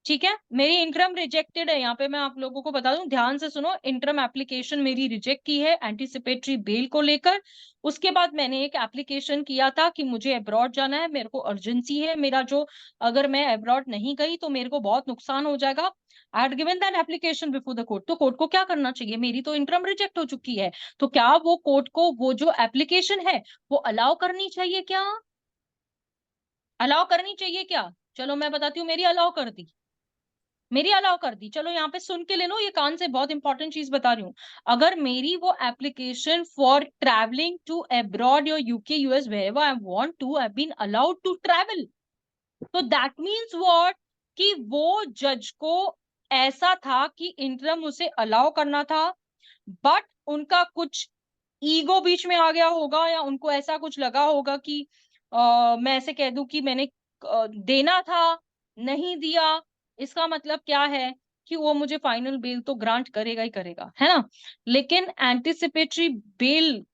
ठीक है, मेरी इंटरम रिजेक्टेड है। यहाँ पे मैं आप लोगों को बता दूं, ध्यान से सुनो, इंटरम एप्लीकेशन मेरी रिजेक्ट की है एंटीसिपेटरी बेल को लेकर। उसके बाद मैंने एक एप्लीकेशन किया था कि मुझे अब्रॉड जाना है, मेरे को अर्जेंसी है, मेरा जो, अगर मैं अब्रॉड नहीं गई तो मेरे को बहुत नुकसान हो जाएगा। I had given that application before the court. तो कोर्ट को क्या करना चाहिए, मेरी तो इंटरम रिजेक्ट हो चुकी है, तो क्या वो कोर्ट को वो जो एप्लीकेशन है वो अलाउ करनी चाहिए क्या? अलाउ करनी चाहिए क्या? चलो मैं बताती हूँ, मेरी अलाउ कर दी, मेरी अलाउ कर दी। चलो यहाँ पे सुन के ले लो, ये कान से बहुत इंपॉर्टेंट चीज बता रही हूँ। अगर मेरी वो application for travelling to abroad your UK US wherever I want to have been allowed to travel, तो दैट मींस व्हाट, कि वो जज को ऐसा था कि इंटरम उसे अलाउ करना था, बट उनका कुछ ईगो बीच में आ गया होगा, या उनको ऐसा कुछ लगा होगा कि मैं ऐसे कह दूं कि मैंने देना था, नहीं दिया, इसका मतलब क्या है कि वो मुझे फाइनल बेल तो ग्रांट करेगा ही करेगा, है ना। लेकिन एंटिसिपेटरी बेल,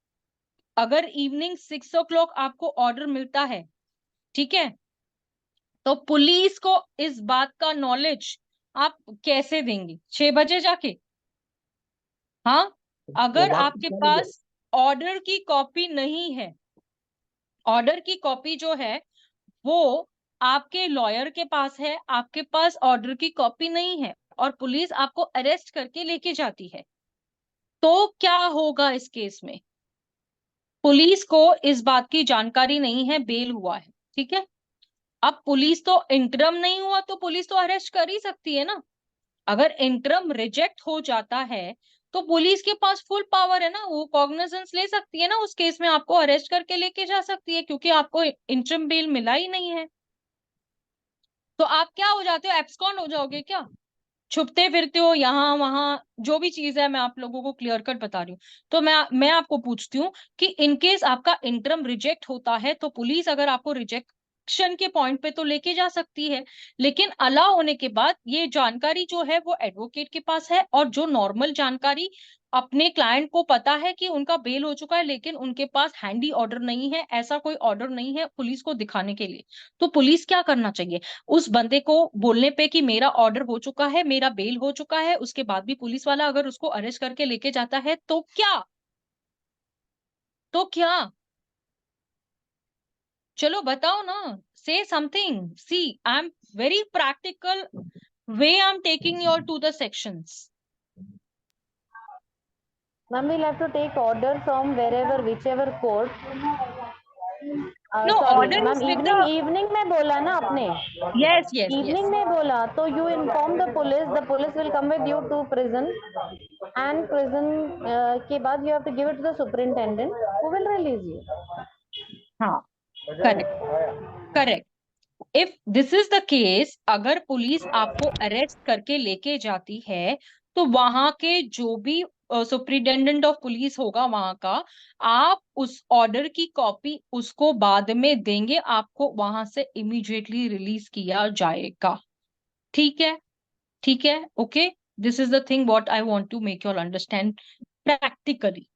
अगर इवनिंग 6 o'clock आपको ऑर्डर मिलता है, ठीक है, तो पुलिस को इस बात का नॉलेज आप कैसे देंगे 6 बजे जाके? हाँ,
वो
अगर
बात तो
आपके
समझ गए।
पास ऑर्डर की कॉपी नहीं है, ऑर्डर की कॉपी जो है वो आपके लॉयर के पास है, आपके पास ऑर्डर की कॉपी नहीं है, और पुलिस आपको अरेस्ट करके लेके जाती है, तो क्या होगा इस केस में? पुलिस को इस बात की जानकारी नहीं है बेल हुआ है, ठीक है। अब पुलिस तो इंटरम नहीं हुआ तो पुलिस तो अरेस्ट कर ही सकती है ना, अगर इंटरम रिजेक्ट हो जाता है तो पुलिस के पास फुल पावर है ना, वो कॉग्निजेंस ले सकती है ना, उस केस में आपको अरेस्ट करके लेके जा सकती है, क्योंकि आपको इंटरम बेल मिला ही नहीं है। तो आप क्या हो जाते हो, एब्सकॉन्ड हो जाओगे क्या, छुपते फिरते हो यहाँ वहां, जो भी चीज है मैं आप लोगों को क्लियर कट बता रही हूँ। तो मैं आपको पूछती हूँ कि इनकेस आपका इंटरम रिजेक्ट होता है तो पुलिस अगर आपको रिजेक्शन के पॉइंट पे तो लेके जा सकती है, लेकिन अलाउ होने के बाद ये जानकारी जो है वो एडवोकेट के पास है, और जो नॉर्मल जानकारी अपने क्लाइंट को पता है कि उनका बेल हो चुका है लेकिन उनके पास हैंडी ऑर्डर नहीं है, ऐसा कोई ऑर्डर नहीं है पुलिस को दिखाने के लिए, तो पुलिस क्या करना चाहिए, उस बंदे को बोलने पे कि मेरा ऑर्डर हो चुका है, मेरा बेल हो चुका है, उसके बाद भी पुलिस वाला अगर उसको अरेस्ट करके लेके जाता है तो क्या, तो क्या, चलो बताओ ना, say something, see I am very practical way I am taking your to the sections.
Ma'am, we'll have to take order from wherever, whichever court.
No,
Sorry,
order
ma'am,
is with the,
evening में बोला ना आपने,
yes, yes,
evening
yes.
में बोला, तो you inform the police will come with you to prison, and prison के बाद you have to give it to the superintendent, who will release you.
हाँ, correct correct. If this is the case, अगर police आपको arrest करके लेके जाती है तो वहां के जो भी सुप्रिटेंडेंट ऑफ पुलिस होगा वहां का, आप उस ऑर्डर की कॉपी उसको बाद में देंगे, आपको वहां से इमीडिएटली रिलीज किया जाएगा। ठीक है, ठीक है, okay, this is the thing what I want to make you all understand practically.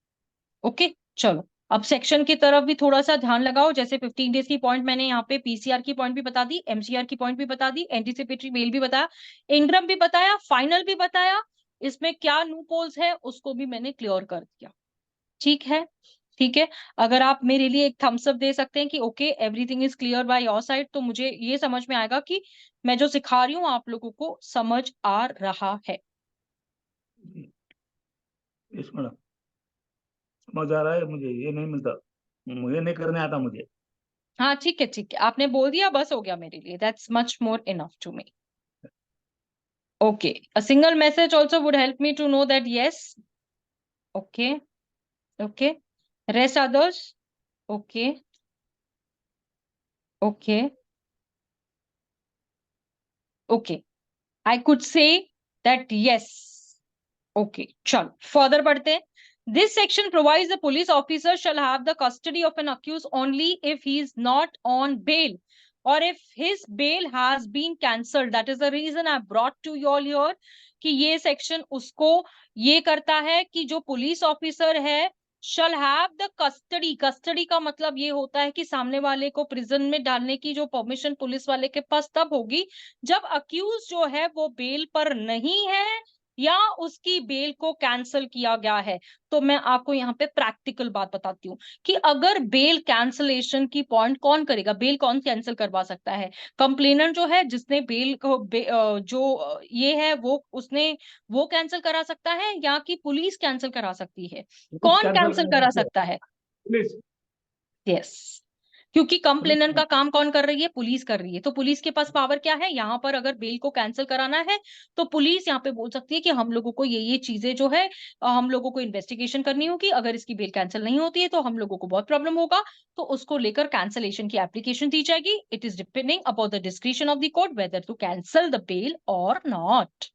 Okay, चलो अब सेक्शन की तरफ भी थोड़ा सा ध्यान लगाओ। जैसे 15 डेज की पॉइंट मैंने यहाँ पे पीसीआर की पॉइंट भी बता दी, एमसीआर की पॉइंट भी बता दी, एंटीसिपेटरी बेल भी बताया, इंटरम भी बताया, फाइनल भी बताया, इसमें क्या लूपहोल्स है उसको भी मैंने क्लियर कर दिया। ठीक है, ठीक है, अगर आप मेरे लिए एक थम्स अप दे सकते हैं कि okay everything is clear by your side, तो मुझे ये समझ में आएगा कि मैं जो सिखा रही हूँ आप लोगों को समझ आ रहा है।
यस मैडम, समझ आ रहा है मुझे, ये नहीं मिलता, मुझे नहीं करने आता मुझे।
हाँ ठीक है, ठीक है, आपने बोल दिया बस हो गया मेरे लिए, that's much more enough to me. Okay, a single message also would help me to know that yes. Okay, okay. Rest others. Okay, okay, okay. I could say that yes. Okay, chalo. Further बढ़ते हैं. This section provides the police officer shall have the custody of an accused only if he is not on bail or if his bail has been cancelled. That is the reason I brought to you all here कि ये section उसको ये करता है कि जो police officer है shall have the custody. Custody का मतलब ये होता है कि सामने वाले को प्रिजन में डालने की जो परमिशन पुलिस वाले के पास तब होगी जब अक्यूज जो है वो बेल पर नहीं है या उसकी बेल को कैंसिल किया गया है। तो मैं आपको यहाँ पे प्रैक्टिकल बात बताती हूँ कि अगर बेल कैंसलेशन की पॉइंट कौन करेगा, बेल कौन कैंसिल करवा सकता है, कंप्लेनेंट जो है जिसने बेल को जो ये है वो उसने वो कैंसिल करा सकता है या कि पुलिस कैंसिल करा सकती है, कौन कैंसिल करा सकता है,
प्लीज।
यस, क्योंकि कंप्लेनेंट का काम कौन कर रही है, पुलिस कर रही है, तो पुलिस के पास पावर क्या है यहाँ पर, अगर बेल को कैंसिल कराना है तो पुलिस यहाँ पे बोल सकती है कि हम लोगों को ये चीजें जो है हम लोगों को इन्वेस्टिगेशन करनी होगी, अगर इसकी बेल कैंसिल नहीं होती है तो हम लोगों को बहुत प्रॉब्लम होगा, तो उसको लेकर कैंसिलेशन की एप्लीकेशन दी जाएगी। It is depending upon the description of the court whether to cancel the bail और नॉट।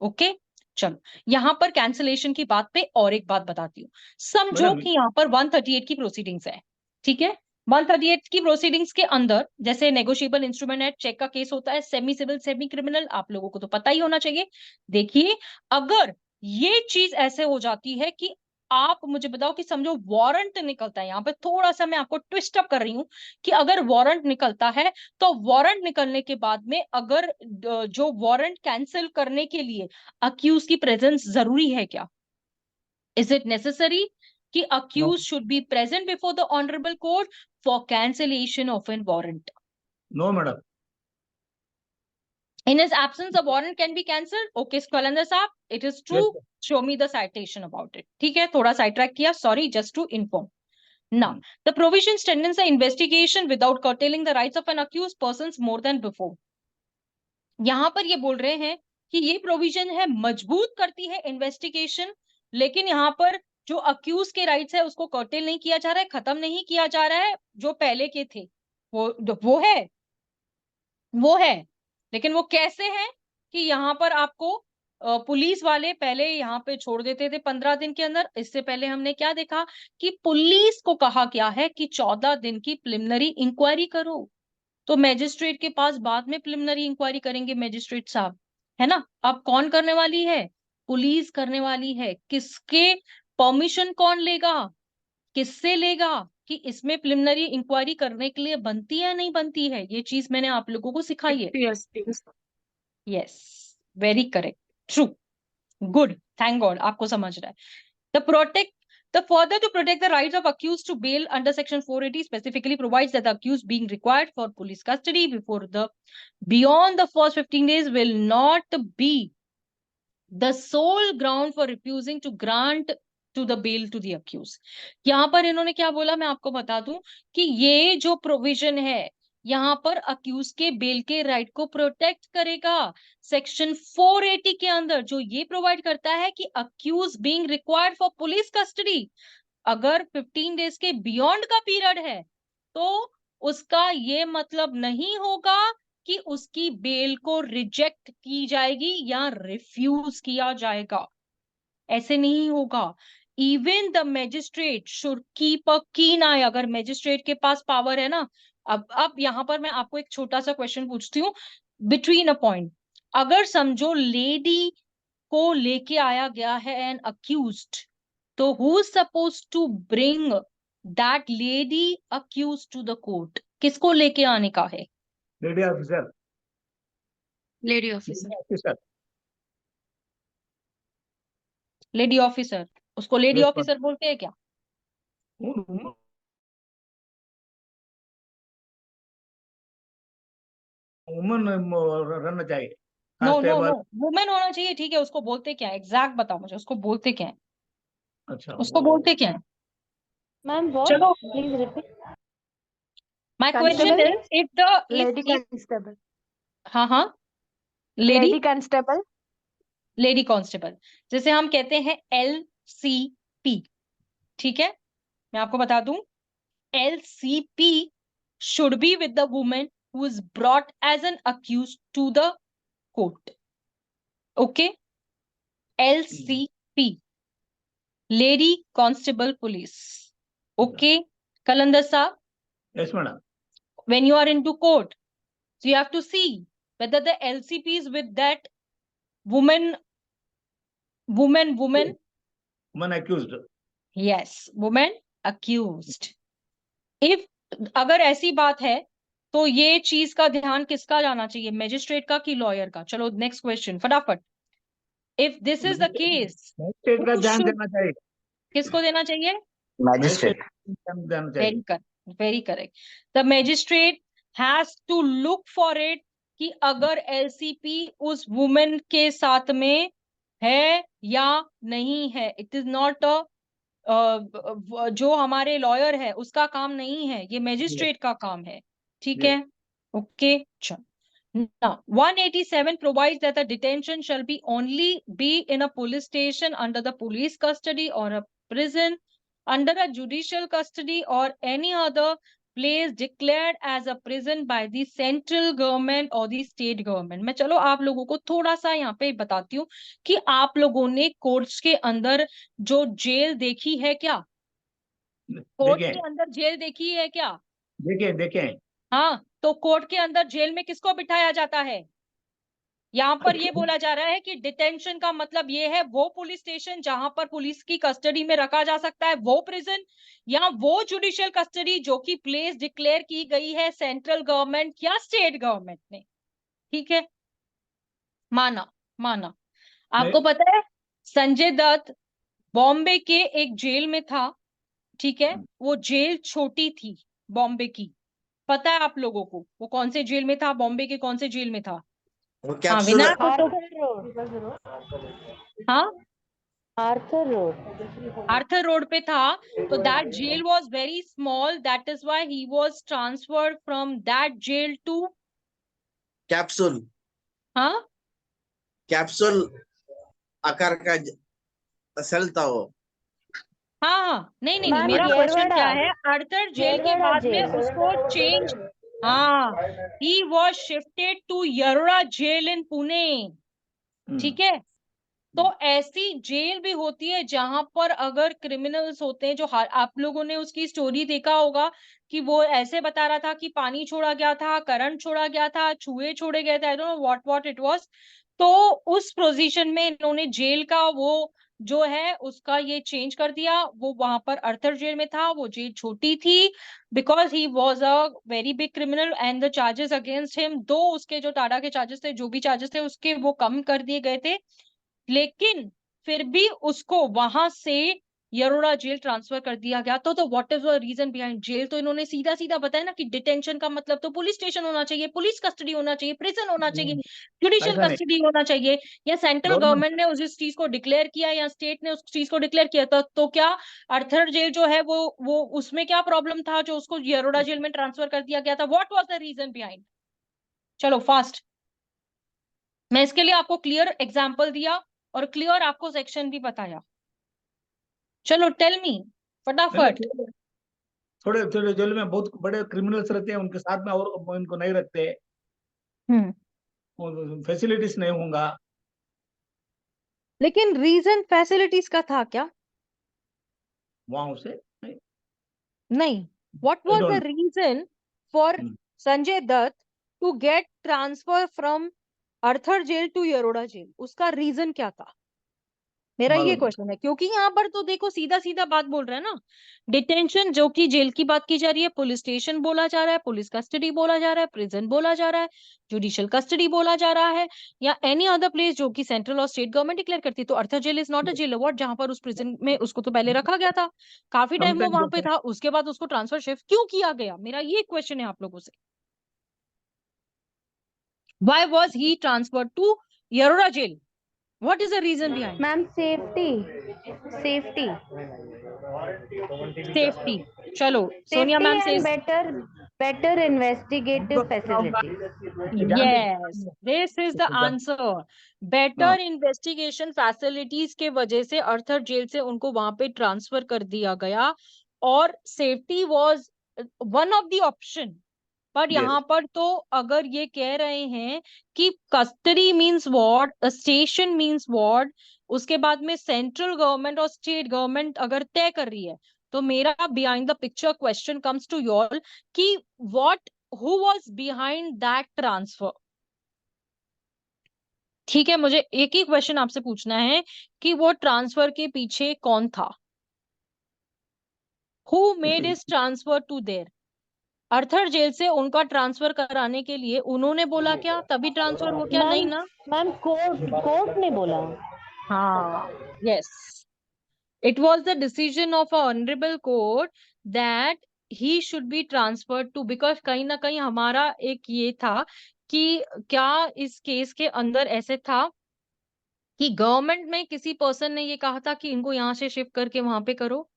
ओके, चलो यहाँ पर कैंसिलेशन की बात पे और एक बात बताती हूँ। समझो कि यहाँ पर 138 की प्रोसीडिंग्स है, ठीक है, 138 की प्रोसीडिंग्स के अंदर जैसे नेगोशिएबल इंस्ट्रूमेंट एक्ट, चेक का केस होता है, सेमी सिविल सेमी क्रिमिनल, आप लोगों को तो पता ही होना चाहिए। देखिए अगर ये चीज ऐसे हो जाती है कि आप मुझे बताओ कि समझो वारंट निकलता है, यहाँ पे थोड़ा सा मैं आपको ट्विस्ट अप कर रही हूँ कि अगर वारंट निकलता है तो वारंट निकलने के बाद में अगर जो वारंट कैंसिल करने के लिए अक्यूज की प्रेजेंस जरूरी है क्या, इज इट नेसेसरी कि accused should be present before the honorable court for cancellation of a warrant?
No madam.
In his absence, a warrant can be cancelled. Okay, Skalandar साहब, it is true.
Yes,
Show me the citation about it. ठीक है, थोड़ा sidetrack किया, sorry, just to inform. Now, the provision strengthens the investigation without curtailing the rights of an accused persons more than before. यहाँ पर ये बोल रहे हैं कि ये प्रोविजन है मजबूत करती है इन्वेस्टिगेशन, लेकिन यहाँ पर जो अक्यूज के राइट्स है उसको कर्टेल नहीं किया जा रहा है, खत्म नहीं किया जा रहा है, जो पहले के थे वो है। लेकिन वो कैसे है कि यहाँ पर आपको पुलिस वाले पहले यहाँ पे छोड़ देते थे 15 दिन के अंदर। इससे पहले हमने क्या देखा कि पुलिस को कहा गया है कि 14 दिन की प्रिलिमिनरी इंक्वायरी करो, तो मैजिस्ट्रेट के पास बाद में प्रिलिमिनरी इंक्वायरी करेंगे मैजिस्ट्रेट साहब, है ना। अब कौन करने वाली है? पुलिस करने वाली है। किसके परमिशन कौन लेगा, किससे लेगा कि इसमें प्रिलिमिनरी इंक्वायरी करने के लिए बनती है नहीं बनती है? ये चीज मैंने आप लोगों को सिखाई है। Yes, very correct, true, good, thank God आपको समझ रहा है। The further to protect the rights of accused to bail under section 480 specifically provides that the accused being required for police custody beyond the first 15 days will not be the sole ground for refusing to grant to the bail to the accused. यहाँ पर इन्होंने क्या बोला मैं आपको बता दूं कि ये जो प्रोविजन है यहाँ पर अक्यूज के बेल के राइट को प्रोटेक्ट करेगा। सेक्शन 480 के अंदर जो ये प्रोवाइड करता है कि accused being required for police custody, अगर 15 डेज के बियॉन्ड का पीरियड है तो उसका ये मतलब नहीं होगा कि उसकी बेल को रिजेक्ट की जाएगी या रिफ्यूज किया जाएगा, ऐसे नहीं होगा। Even the magistrate should keep a कीन आई, अगर मैजिस्ट्रेट के पास पावर है ना। अब यहाँ पर मैं आपको एक छोटा सा क्वेश्चन पूछती हूँ बिटवीन अ पॉइंट। अगर समझो लेडी को लेके आया गया है एन अक्यूज्ड, तो who is supposed to bring that lady accused to the court? किसको लेके आने का है?
Lady officer.
Lady officer.
Lady officer, उसको लेडी
Yes,
ऑफिसर बोलते हैं क्या?
वुमन रहना चाहिए।
No no
constable.
No, women होना चाहिए, ठीक है। उसको बोलते क्या है? एग्जैक्ट बताओ मुझे, उसको बोलते क्या है?
अच्छा,
उसको बोलते क्या है?
Ma'am, what?
चलो,
Please repeat.
My question
Constable?
Is if the
Lady constable.
हाँ lady
Lady constable.
Lady constable, जैसे हम कहते हैं LCP, ठीक है। मैं आपको बता दूं LCP should be with the woman who is brought as an accused to the court. Okay, LCP, Lady Constable Police. Okay, Kalandar साहब,
yes madam.
when you are into court, so you have to see whether the LCP is with that woman.
Woman accused.
Yes, woman accused. If अगर ऐसी बात है तो ये चीज का ध्यान किसका जाना चाहिए, मैजिस्ट्रेट का कि लॉयर का? चलो नेक्स्ट क्वेश्चन फटाफट। If this is the case,
magistrate का ध्यान देना चाहिए।
किसको देना चाहिए?
मैजिस्ट्रेट।
ध्यान देना चाहिए।
Very correct. The magistrate has to look for it कि अगर LCP उस वुमेन के साथ में है या नहीं है। इट इज नॉट अ जो हमारे लॉयर है उसका काम नहीं है, ये मैजिस्ट्रेट का काम है, ठीक है। ओके, चल। Now, 187 provides that the detention shall be only be in a police station under the police custody or a prison under a judicial custody or any other place declared as a prison by the central government or the state government. मैं चलो आप लोगों को थोड़ा सा यहाँ पे बताती हूँ कि आप लोगों ने कोर्ट्स के अंदर जो जेल देखी है क्या? कोर्ट के अंदर जेल देखी है क्या?
देखें।
हाँ, तो कोर्ट के अंदर जेल में किसको बिठाया जाता है? यहाँ पर ये बोला जा रहा है कि डिटेंशन का मतलब ये है वो पुलिस स्टेशन जहां पर पुलिस की कस्टडी में रखा जा सकता है, वो प्रिजन, या वो जुडिशियल कस्टडी जो कि प्लेस डिक्लेयर की गई है सेंट्रल गवर्नमेंट या स्टेट गवर्नमेंट ने, ठीक है। माना। आपको पता है संजय दत्त बॉम्बे के एक जेल में था, ठीक है। वो जेल छोटी थी बॉम्बे की, पता है आप लोगों को वो कौन से जेल में था? बॉम्बे के कौन से जेल में था? हाँ, विनायक हाँ, आर्थर रोड पे था। तो that jail was very small, that is why he was transferred from that jail to
capsule.
हाँ,
कैप्सूल आकार का सेल था वो।
हाँ, नहीं नहीं नहीं,
मैम,
मेरा क्वेश्चन क्या
येरवड़ा,
है, अर्थर जेल के
येरवड़ा
बाद में
जेल।
उसको चेंज, हाँ, he was shifted to Yerwada jail in Pune, ठीक है। तो ऐसी जेल भी होती है जहां पर अगर क्रिमिनल्स होते हैं, जो आप लोगों ने उसकी स्टोरी देखा होगा कि वो ऐसे बता रहा था कि पानी छोड़ा गया था, करंट छोड़ा गया था, चूहे छोड़े गए थे, I don't know what it was. तो उस पोजीशन में इन्होंने जेल का वो जो है उसका ये चेंज कर दिया। वो वहां पर अर्थर जेल में था, वो जेल छोटी थी, because he was a very big criminal and the charges against him, दो उसके जो टाटा के चार्जेस थे, जो भी चार्जेस थे उसके, वो कम कर दिए गए थे, लेकिन फिर भी उसको वहां से यरोड़ा जेल ट्रांसफर कर दिया गया। तो what is the reason behind jail? तो इन्होंने सीधा सीधा बताया ना कि डिटेंशन का मतलब तो पुलिस स्टेशन होना चाहिए, पुलिस कस्टडी होना चाहिए, प्रिजन होना चाहिए, जुडिशियल
ऐसा नहीं,
कस्टडी होना चाहिए। या सेंट्रल
गवर्नमेंट
गवर्नमेंट ने उस चीज को डिक्लेयर किया या स्टेट ने उस चीज को डिक्लेयर किया, तो क्या अर्थर जेल जो है वो उसमें क्या प्रॉब्लम था जो उसको यरोड़ा जेल में ट्रांसफर कर दिया गया था? What was the reason behind? चलो फास्ट, मैं इसके लिए आपको क्लियर एग्जाम्पल दिया और क्लियर आपको सेक्शन भी बताया। चलो टेल मी फटाफट।
थोड़े थोड़े जेल में बहुत बड़े क्रिमिनल्स रहते हैं, उनके साथ में और इनको नहीं रखते, फैसिलिटीज नहीं होगा।
लेकिन रीजन फैसिलिटीज का था क्या?
वहां से
नहीं, what
I
was the
don't.
Reason for Sanjay Dutt to get transfer from Arthur jail to Yerwada jail? उसका रीजन क्या था? मेरा ये क्वेश्चन है, क्योंकि यहाँ पर तो देखो सीधा सीधा बात बोल रहा है ना, डिटेंशन जो कि जेल की बात की जा रही है, पुलिस स्टेशन बोला जा रहा है, पुलिस कस्टडी बोला जा रहा है, प्रिजन बोला जा रहा है, जुडिशियल कस्टडी बोला जा रहा है, या एनी अदर प्लेस जो कि सेंट्रल और स्टेट गवर्नमेंट डिक्लेयर करती है। तो Arthur jail is not a jail award, जहां पर उस प्रिजन में उसको तो पहले रखा गया था, काफी टाइम वो वहां पे था, उसके बाद उसको ट्रांसफर शिफ्ट क्यों किया गया? मेरा ये क्वेश्चन है आप लोगों से, why was he transferred to Yerwada jail? What is the reason behind?
Ma'am, safety
Safety. चलो, Sonia ma'am
and
says
better investigative facility.
yes. This is the answer. Better investigation facilities के वजह से अर्थर जेल से उनको वहां पे ट्रांसफर कर दिया गया, और safety was one of the option। पर यहाँ पर तो अगर ये कह रहे हैं कि custody means what, station means what, उसके बाद में सेंट्रल गवर्नमेंट और स्टेट गवर्नमेंट अगर तय कर रही है, तो मेरा behind the picture question comes to your कि what, who was behind that transfer? ठीक है, मुझे एक ही क्वेश्चन आपसे पूछना है कि वो ट्रांसफर के पीछे कौन था? Who made is transfer to there? Arthur jail से उनका ट्रांसफर कराने के लिए उन्होंने बोला क्या तभी ट्रांसफर हो क्या? नहीं ना।
मैम, कोर्ट ने बोला।
हाँ, yes, it was the decision of a honourable court that he should be transferred to, because कहीं ना कहीं हमारा एक ये था कि क्या इस केस के अंदर ऐसे था कि गवर्नमेंट में किसी पर्सन ने ये कहा था कि इनको यहाँ से शिफ्ट करके वहां पे करो?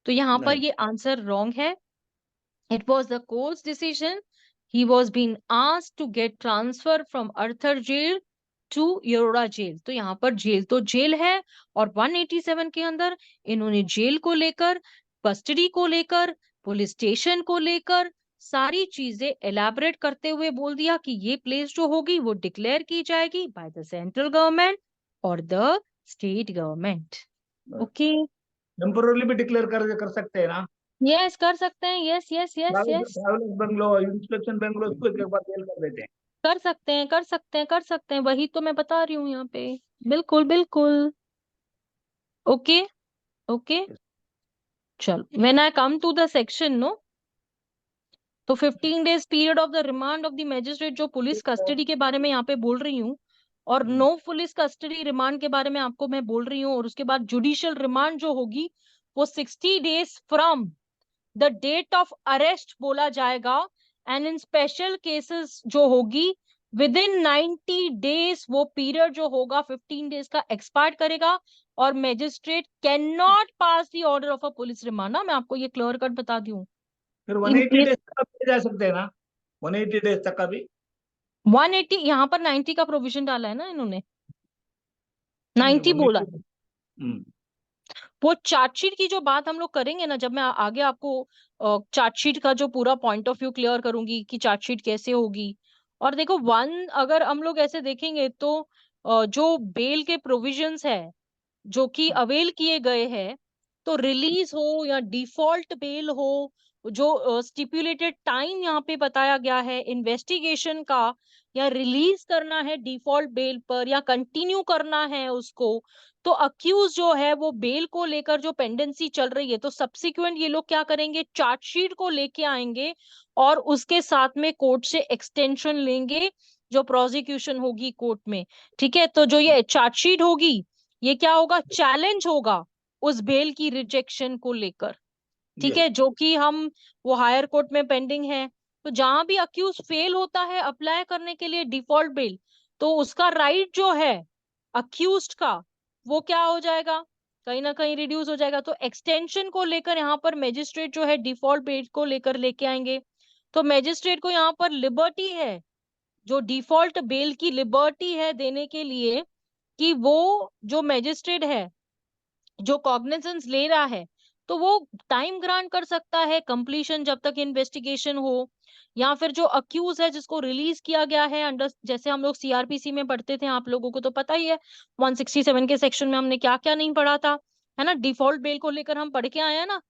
तो यहाँ पर ये आंसर रॉन्ग है। It was the court's decision. He was being asked to get transfer from Arthur jail to Yoroda jail. तो यहाँ पर जेल तो जेल है, और 187 के अंदर इन्होंने जेल को लेकर, कस्टडी को लेकर, पुलिस स्टेशन को लेकर सारी चीजें एलैबोरेट करते हुए बोल दिया कि ये प्लेस जो होगी वो डिक्लेयर की जाएगी बाय द सेंट्रल गवर्नमेंट और the state government. Okay,
temporarily भी डिक्लेयर कर सकते हैं ना।
यस कर सकते हैं, yes yes yes yes,
travellers bungalow, inspection bungalow, उसको एक बार सेल कर देते हैं।
कर सकते हैं, कर सकते हैं, कर सकते हैं, वही तो मैं बता रही हूँ यहाँ पे। बिल्कुल बिल्कुल, ओके ओके। चलो, when I come to the section no, तो 15 days period of the remand of the magistrate, जो पुलिस कस्टडी के बारे में यहाँ पे बोल रही हूँ, और नो पुलिस कस्टडी रिमांड के बारे में आपको मैं बोल रही हूँ, और उसके बाद जुडिशियल रिमांड जो होगी वो 60 days from the date of arrest बोला जाएगा, एंड इन स्पेशल केसेस जो होगी विद इन 90 डेज वो पीरियड जो होगा 15 डेज का एक्सपायर करेगा, और magistrate can not pass the order of a police remand. ना मैं आपको ये क्लियर कट बता दूं,
फिर 180 डेज तक भी जा सकते हैं ना, 180 डेज तक का भी।
180, यहाँ पर 90 का प्रोविजन डाला है ना इन्होंने, 90 बोला है।
हम्म,
वो चार्जशीट की जो बात हम लोग करेंगे ना, जब मैं आगे आपको चार्जशीट का जो पूरा पॉइंट ऑफ व्यू क्लियर करूंगी कि चार्जशीट कैसे होगी। और देखो अगर हम लोग ऐसे देखेंगे तो जो बेल के प्रोविजंस है जो कि अवेल किए गए हैं, तो रिलीज हो या डिफॉल्ट बेल हो, जो स्टिपुलेटेड टाइम यहाँ पे बताया गया है इन्वेस्टिगेशन का, या रिलीज करना है डिफॉल्ट बेल पर या कंटिन्यू करना है उसको, तो अक्यूज जो है वो बेल को लेकर जो पेंडेंसी चल रही है, तो सब्सिक्वेंट ये लोग क्या करेंगे, चार्जशीट को लेके आएंगे और उसके साथ में कोर्ट से एक्सटेंशन लेंगे जो प्रोसिक्यूशन होगी कोर्ट में। ठीक है, तो जो ये चार्जशीट होगी ये क्या होगा, चैलेंज होगा उस बेल की रिजेक्शन को लेकर। ठीक है, जो कि वो हायर कोर्ट में पेंडिंग है। तो जहां भी अक्यूज फेल होता है अप्लाई करने के लिए डिफॉल्ट बेल, तो उसका राइट जो है अक्यूज्ड का वो क्या हो जाएगा, कहीं ना कहीं रिड्यूस हो जाएगा। तो एक्सटेंशन को लेकर यहाँ पर मैजिस्ट्रेट जो है डिफॉल्ट बेल को लेकर लेके आएंगे। तो मैजिस्ट्रेट को यहाँ पर लिबर्टी है, जो डिफॉल्ट बेल की लिबर्टी है देने के लिए, कि वो जो मैजिस्ट्रेट है जो कॉग्निजेंस ले रहा है, तो वो टाइम ग्रांट कर सकता है कंप्लीशन जब तक इन्वेस्टिगेशन हो, या फिर जो अक्यूज है जिसको रिलीज किया गया है अंडर, जैसे हम लोग सीआरपीसी में पढ़ते थे, आप लोगों को तो पता ही है 167 के सेक्शन में हमने क्या क्या नहीं पढ़ा था, है ना, डिफॉल्ट बेल को लेकर हम पढ़ के आए हैं ना,